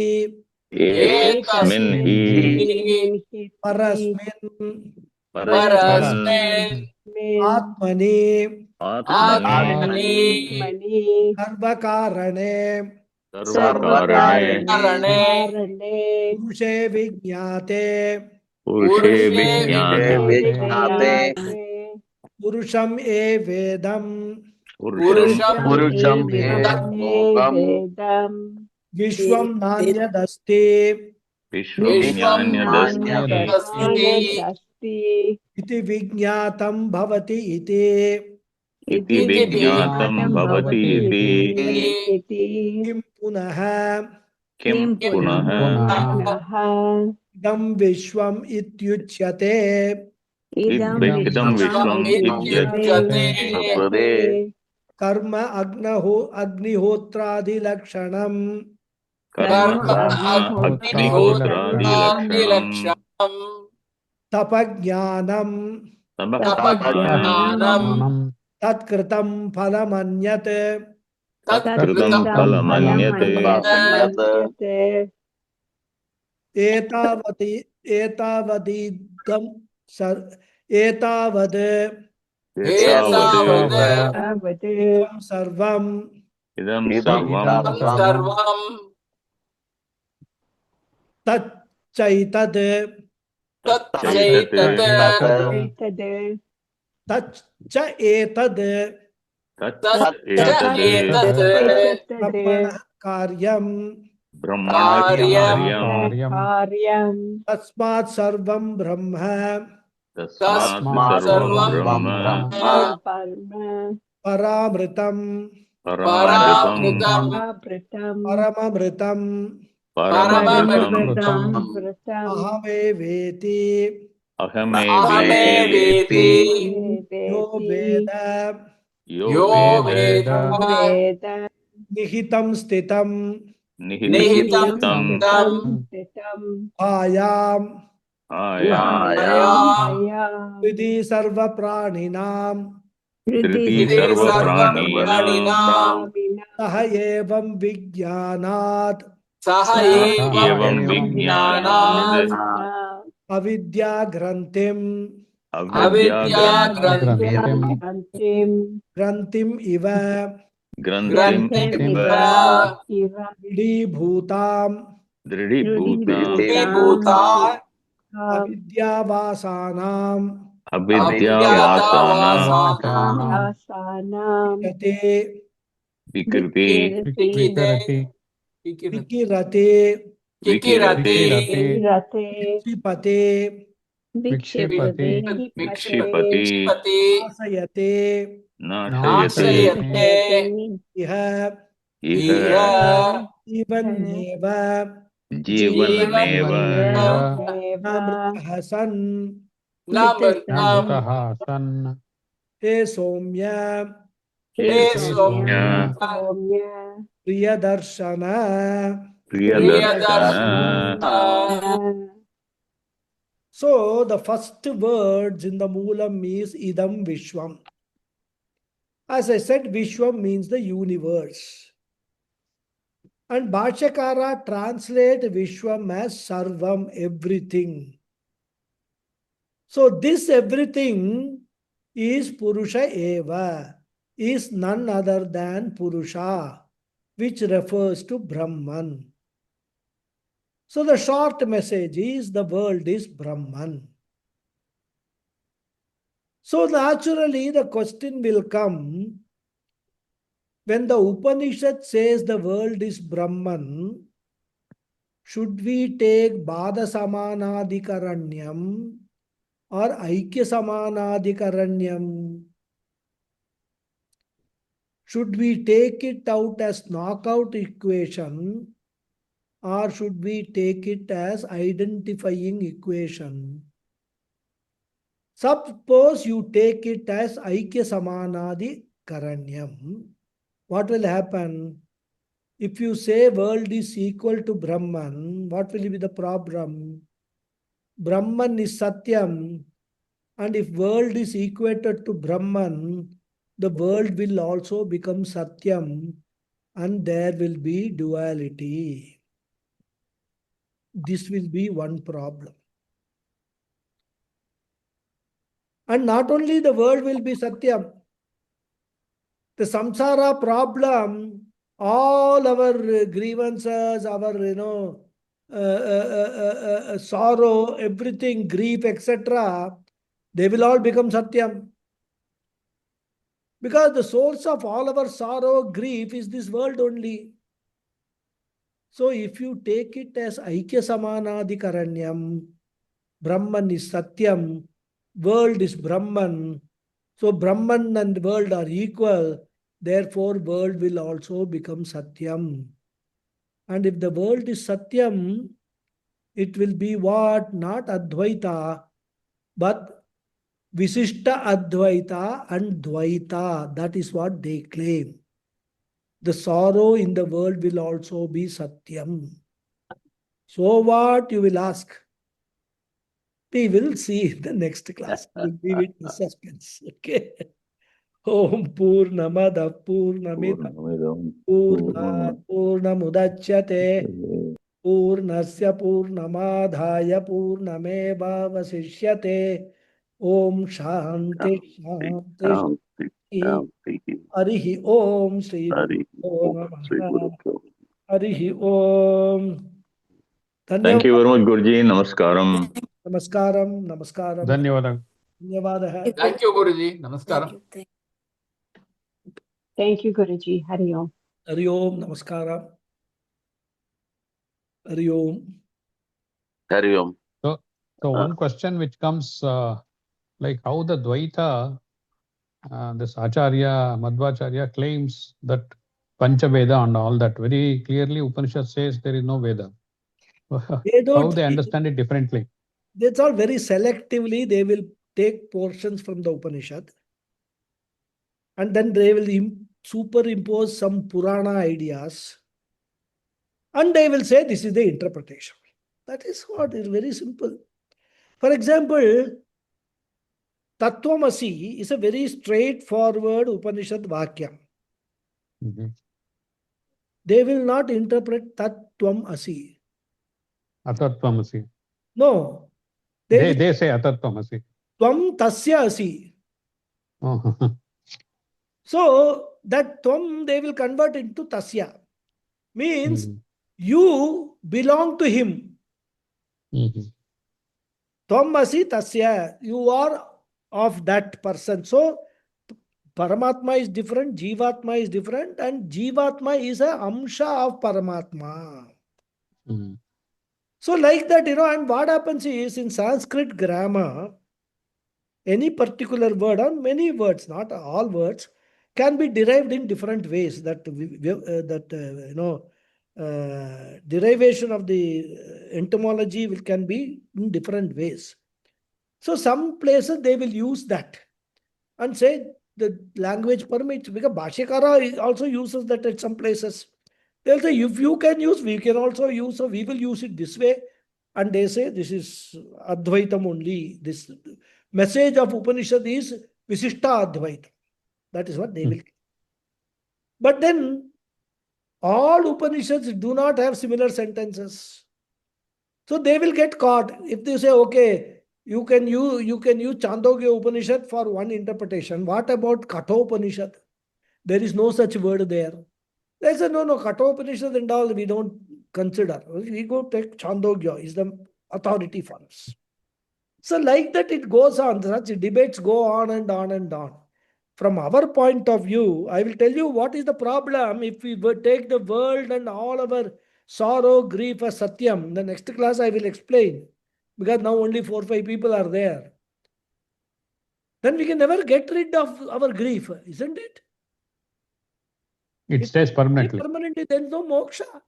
etasmin hi parasmin parasmin atmani atmani sarvakarane sarvakarane purushe vijñāte purushe vijñāte purusham evedam purusham evam vishwam nanyadasti vishwam nyanyadasti iti vijñātam bhavati iti iti vijñātam bhavati iti kim punaha kim punaha idam vishwam ityuchyate idam vishwam ityuchyate karma agnihotradi lakshanam karma agnihotradi tapajnanam tapajnanam tatkritam phalamanyat tatkritam phalamanyate etavadidam etavad sarvam idam sarvam tacchaitad taccha etad brahmana karyam karyam tasmat sarvam brahma tasmat sarvam brahma paramritam paramamritam ahameveti ahameveti yo veda yo veda nihitam stitam nihitam ayam ayam vidhi sarva praninam Triti sarva praninaam saha evam vijnanat evam vijnanad avidya grantim avidya grantim iva grantim iva dridibhutam dridibhutam avidyavasanam avidyavasanam yate vikriti vikirate vikshipate vikshipati nasayate nashayate iha iha jivaneva jivaneva namrtah san he somya somya priyadarshana. priyadarshana. So the first words in the Moolam is idam vishwam. As I said, vishwam means the universe. And Bhashyakara translate vishwam as sarvam, everything. So this everything is Purusha eva, is none other than Purusha, which refers to Brahman. So the short message is the world is Brahman. So naturally the question will come, when the Upanishad says the world is Brahman, should we take Bada Samanadikaranyam or Aikya Samanadikaranyam? Should we take it out as knockout equation or should we take it as identifying equation? Suppose you take it as Aikya Samanadi Karanyam. What will happen? If you say world is equal to Brahman, what will be the problem? Brahman is Satyam And if world is equated to Brahman, the world will also become Satyam and there will be duality. This will be one problem. And not only the world will be Satyam, the samsara problem, all our grievances, our sorrow, everything, grief, etc., they will all become Satyam. Because the source of all our sorrow, grief is this world only. So if you take it as Aikya Samanadikaranyam, Brahman is Satyam, world is Brahman. So Brahman and world are equal. Therefore, world will also become Satyam. And if the world is Satyam, it will be what? Not Advaita, but Visishta Advaita and Dvaita. That is what they claim. The sorrow in the world will also be Satyam. So what, you will ask? We will see in the next class. We'll leave it in suspense. Okay. Om Purnamada Purnamida Purnamidam Purnat Purnamudachyate Purnasya Purnamadhaya Purnameva Vasishyate Om Shanti Shanti Shanti, Shanti Shanti, Harihi Om Sri Hari Guru Om, Sri Guru Namaha Prabhu. Harihi Om Thank you Dhanyavad very much, Guruji. Namaskaram. Namaskaram Namaskaram ಧನ್ಯವಾದ. Dhanyavadah Thank you, Guruji. Namaskaram. Thank you, Guruji. Hari Om. Hari Om Namaskaram Hari Om. Hari Om. So one question which comes, like how the Dvaita, this Acharya, Madhvacharya claims that Panchaveda and all that. Very clearly Upanishad says there is no Veda. They don't. How they understand it differently? That's all very selectively. They will take portions from the Upanishad and then they will superimpose some Purana ideas and they will say this is the interpretation. That is what is very simple. For example, Tattvamasi is a very straightforward Upanishad Vakyam. Mhm. They will not interpret Tattvamasi. Atatvamasi. No. They say Atatvamasi. Tvam Tasya Asi. Oh. So that Tvam they will convert into Tasya. Means you belong to him. Mhm. Tvam Asi Tasya. You are of that person. So Paramatma is different, Jivatma is different, and Jivatma is a Amsha of Paramatma. Mhm. So like that, and what happens is in Sanskrit grammar, any particular word or many words, not all words, can be derived in different ways. Derivation of the etymology can be in different ways. So some places they will use that and say the language permits, because Bhashikara also uses that at some places. They'll say, if you can use, we can also use, so we will use it this way. And they say this is Advaitam only. This message of Upanishad is Visishta Advaitam. That is what they will. But then all Upanishads do not have similar sentences. So they will get caught. If they say, okay, you can use Chandogya Upanishad for one interpretation. What about Kathopanishad? There is no such word there. They say, no, Kathopanishad and all we don't consider. We go take Chandogya is the authority for us. So like that it goes on. Such debates go on and on and on. From our point of view, I will tell you what is the problem if we take the world and all our sorrow, grief as Satyam. The next class I will explain. Because now only 4 or 5 people are there. Then we can never get rid of our grief, isn't it? It stays permanently. Permanently, there is no moksha.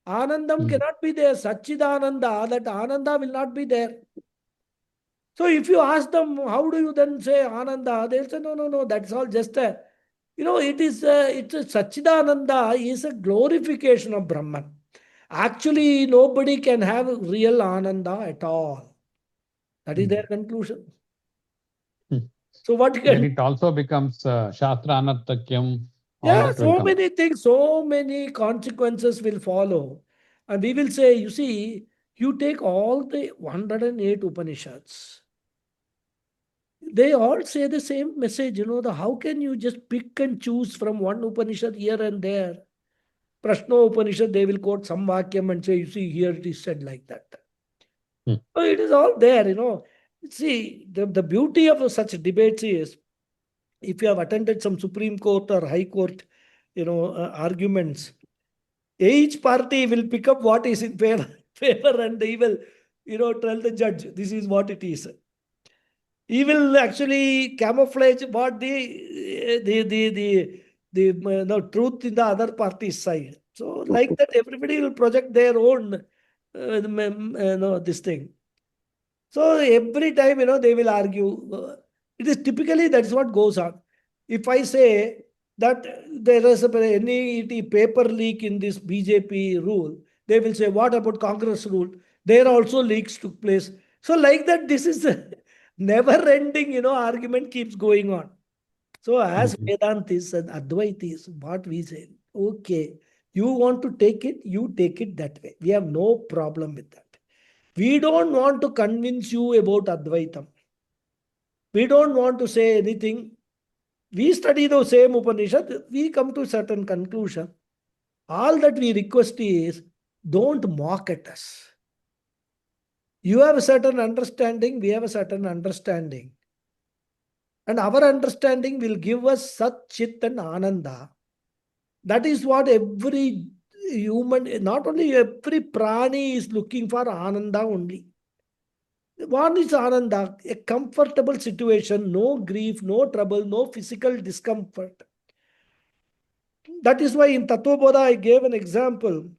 Anandam cannot be there. Satchidananda, that Ananda will not be there. So if you ask them, how do you then say Ananda? They'll say, no, that's all just a, it's a Satchidananda is a glorification of Brahman. Actually, nobody can have real Ananda at all. That is their conclusion. So what you Then can, it also becomes Shastra Anarthakyam. All yeah, that will so come. many things, so many consequences will follow. And we will say, you see, you take all the 108 Upanishads. They all say the same message, how can you just pick and choose from one Upanishad here and there? Prashno Upanishad, they will quote some Vakyam and say, you see, here it is said like that. So it is all there. See, the beauty of such debates is, if you have attended some Supreme Court or High Court, arguments, each party will pick up what is in favor and they will, tell the judge, this is what it is. He will actually camouflage what the truth in the other party's side. So like that, everybody will project their own, this thing. So every time, they will argue. It is typically that's what goes on. If I say that there is a NEET paper leak in this BJP rule, they will say, what about Congress rule? There also leaks took place. So like that, this is a never-ending, argument keeps going on. So as Vedantis and Advaitis, what we say, okay, you want to take it, you take it that way. We have no problem with that. We don't want to convince you about Advaitam. We don't want to say anything. We study the same Upanishad, we come to a certain conclusion. All that we request is, don't mock at us. You have a certain understanding, we have a certain understanding. And our understanding will give us Sat, Chit and Ananda. That is what every human, not only every prani is looking for Ananda only. One is Ananda, a comfortable situation, no grief, no trouble, no physical discomfort. That is why in Tattvabodha I gave an example.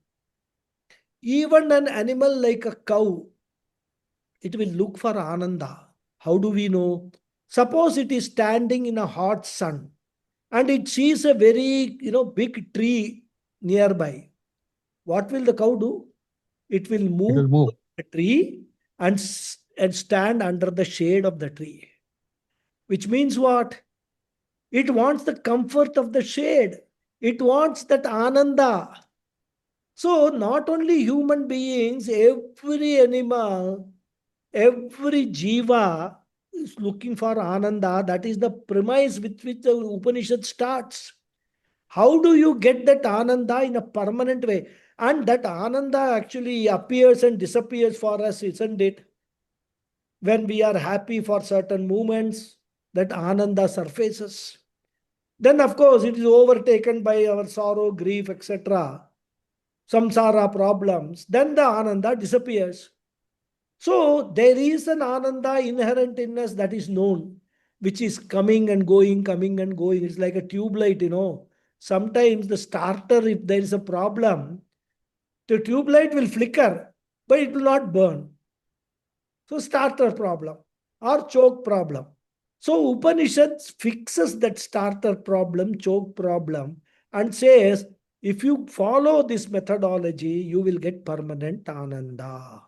Even an animal like a cow, it will look for Ananda. How do we know? Suppose it is standing in a hot sun and it sees a very big tree nearby. What will the cow do? It will It move will move. to the tree and stand under the shade of the tree. Which means what? It wants the comfort of the shade. It wants that Ananda. So not only human beings, every animal, every jiva is looking for Ananda. That is the premise with which the Upanishad starts. How do you get that Ananda in a permanent way? And that Ananda actually appears and disappears for us, isn't it? When we are happy for certain moments, that Ananda surfaces. Then, of course, it is overtaken by our sorrow, grief, etc. Samsara problems. Then the Ananda disappears. So, there is an Ananda inherent in us that is known, which is coming and going, coming and going. It's like a tube light, Sometimes the starter, if there is a problem, the tube light will flicker, but it will not burn. So, starter problem or choke problem. So Upanishad fixes that starter problem, choke problem, and says, if you follow this methodology, you will get permanent Ananda.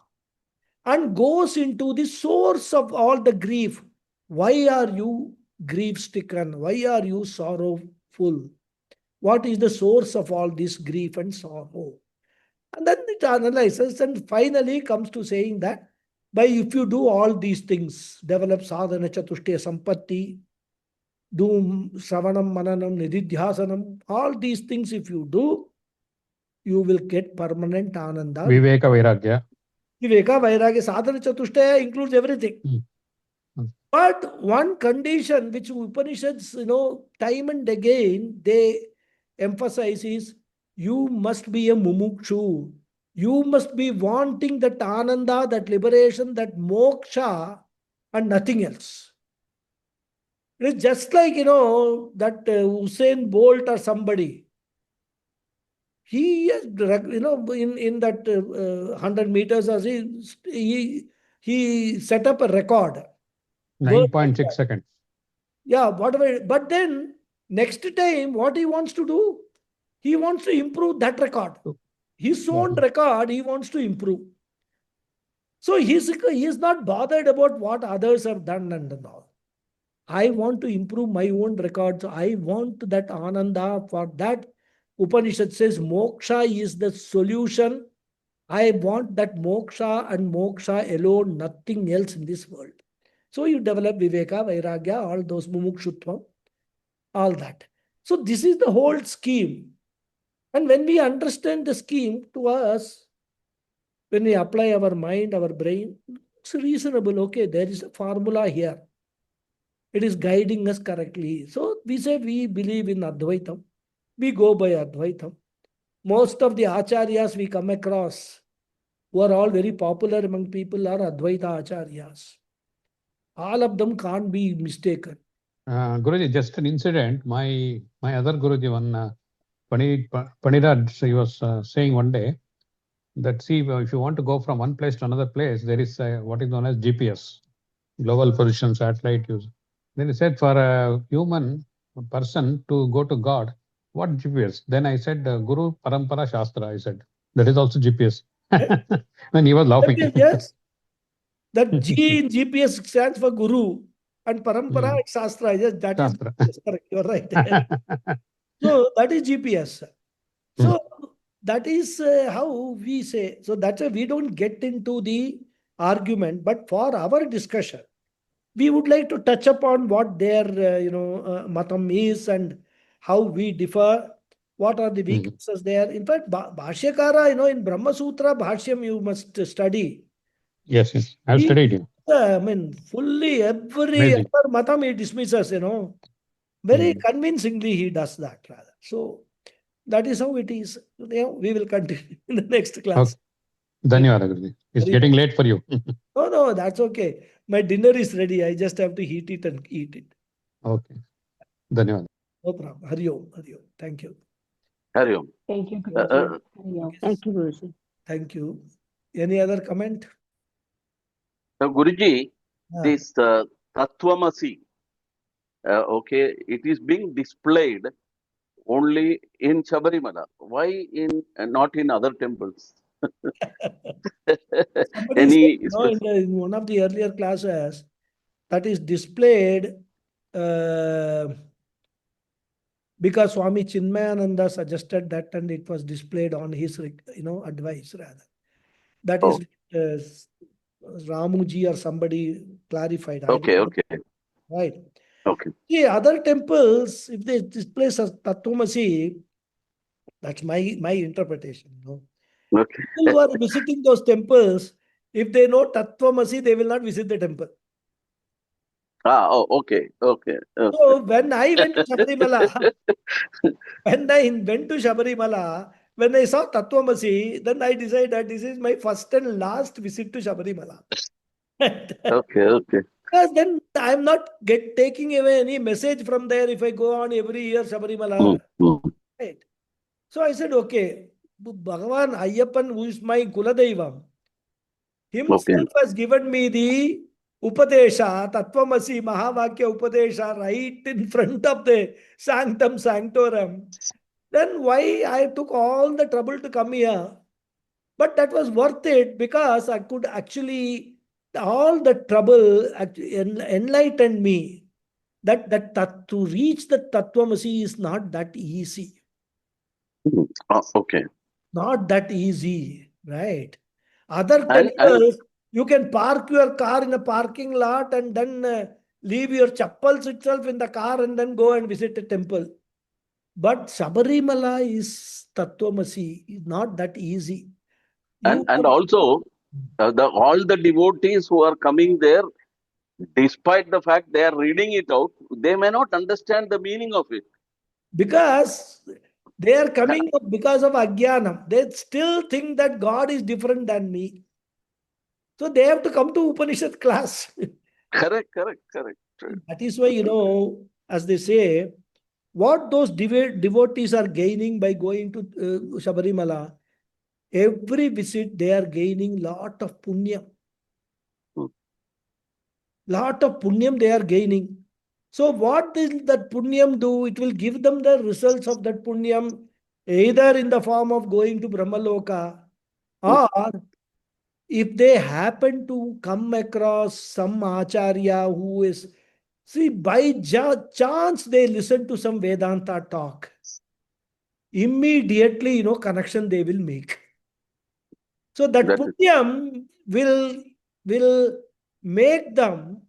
And goes into the source of all the grief. Why are you grief-stricken? Why are you sorrowful? What is the source of all this grief and sorrow? And then it analyzes and finally comes to saying that if you do all these things, develop sadhana chatushtaya sampatti, do Shravanam, Mananam, Nididhyasanam, all these things if you do, you will get permanent Ananda. Viveka Vairagya. Viveka Vairagya, Sadhana Chatushtaya includes everything. But one condition which Upanishads, time and again, they emphasize is, you must be a mumukshu. You must be wanting that Ananda, that liberation, that moksha, and nothing else. It is just like, that Usain Bolt or somebody. He has, in that 100 meters, he set up a record. 9.6 seconds. Yeah, whatever. But then, next time, what he wants to do? He wants to improve that record. His own record, he wants to improve. So he is not bothered about what others have done and all. I want to improve my own records. I want that Ananda. For that, Upanishad says moksha is the solution. I want that moksha and moksha alone, nothing else in this world. So you develop Viveka, Vairagya, all those mumukshutvam, all that. So this is the whole scheme. And when we understand the scheme, to us, when we apply our mind, our brain, it's reasonable. Okay, there is a formula here. It is guiding us correctly. So we say we believe in Advaitam. We go by Advaitam. Most of the Acharyas we come across, who are all very popular among people, are Advaita Acharyas. All of them can't be mistaken. Guruji, just an incident. My other Guruji, one Paniraj, he was saying one day that, see, if you want to go from one place to another place, there is what is known as GPS, Global Position Satellite use. Then he said, for a human person to go to God, what GPS? Then I said, Guru Parampara Shastra. I said, that is also GPS. Then he was laughing. Yes. That G in GPS stands for Guru and Parampara is Shastra. Yes, that Shastra. is correct. You're right. So that is GPS. So that is how we say. So that's why we don't get into the argument. But for our discussion, we would like to touch upon what their matam is and how we differ. What are the weaknesses there? In fact, Bhashyakara, in Brahma Sutra Bhashyam, you must study. Yes, I've studied him. I mean, fully every other matam he dismisses, Very convincingly he does that rather. So that is how it is. We will continue in the next class. Okay. Dhanyawad, Guruji. It's getting late for you. No, that's okay. My dinner is ready. I just have to heat it and eat it. Okay. Dhanyawad. No problem. Hari Om. Hari Om. Thank you. Hari Om. Thank you, Guruji. Hari Om. Thank you, Guruji. Thank you. Any other comment? So, Guruji, this Tattvamasi, okay, it is being displayed only in Shabarimala. Why not in other temples? Somebody said, in one of the earlier classes, that is displayed because Swami Chinmayananda suggested that, and it was displayed on his advice rather. That is Ramuji or somebody clarified. Okay. Right. Okay. See, other temples, if they display Tattvamasi, that's my interpretation. Okay. People who are visiting those temples, if they know Tattvamasi, they will not visit the temple. Okay. So when I went to Shabarimala, when I saw Tattvamasi, then I decided that this is my first and last visit to Shabarimala. Okay. Because then I'm not taking away any message from there if I go on every year Shabarimala. Right. So I said, okay, Bhagavan Ayyappan, who is my Kuladaivam, himself has given me the Upadesha, Tattvamasi, Mahavakya Upadesha right in front of the Sanctum Sanctorum. Then why I took all the trouble to come here? But that was worth it because I could actually, all the trouble enlightened me that to reach the Tattvamasi is not that easy. Okay. Not that easy, right? Other temples, you can park your car in a parking lot and then leave your chappals itself in the car and then go and visit a temple. But Sabarimala is Tattvamasi, is not that easy. And also, all the devotees who are coming there, despite the fact they are reading it out, they may not understand the meaning of it. Because they are coming up because of Ajnanam. They still think that God is different than me. So they have to come to Upanishad class. Correct. That is why, as they say, what those devotees are gaining by going to Shabarimala, every visit they are gaining lot of punyam. Lot of punyam they are gaining. So what will that punyam do? It will give them the results of that punyam either in the form of going to Brahmaloka, or if they happen to come across some Acharya who is See, by chance they listen to some Vedanta talk. Immediately, connection they will make. So that That is- punyam will make them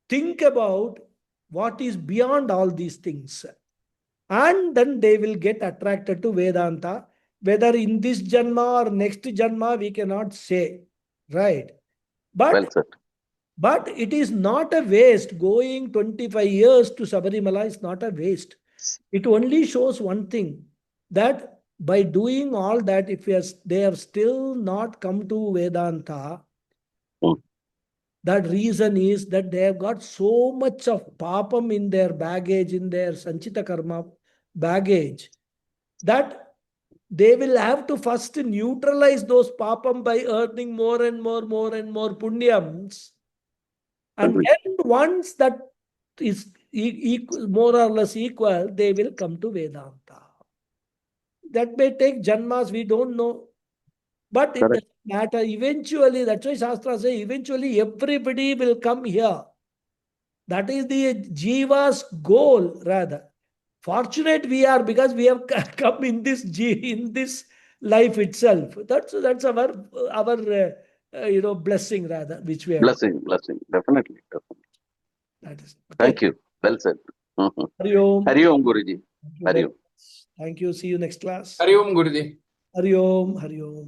think about what is beyond all these things. And then they will get attracted to Vedanta. Whether in this Janma or next Janma, we cannot say. Right? Well said. But it is not a waste. Going 25 years to Sabarimala is not a waste. It only shows one thing, that by doing all that, if they have still not come to Vedanta, Mm. that reason is that they have got so much of papam in their baggage, in their sanchita karma baggage, that they will have to first neutralize those papam by earning more and more punyams. And Agree. then once that is more or less equal, they will come to Vedanta. That may take janmas, we don't know. But it Correct. doesn't matter. Eventually, that's why Shastra says, eventually everybody will come here. That is the Jiva's goal, rather. Fortunate we are, because we have come in this life itself. That's our blessing, rather, which we have. Blessing. Definitely. That is. Okay. Thank you. Well said. Mhm. Hari Om. Hari Om, Guruji. Thank you Hari very Om. much. Thank you. See you next class. Hari Om, Guruji. Hari Om. Hari Om.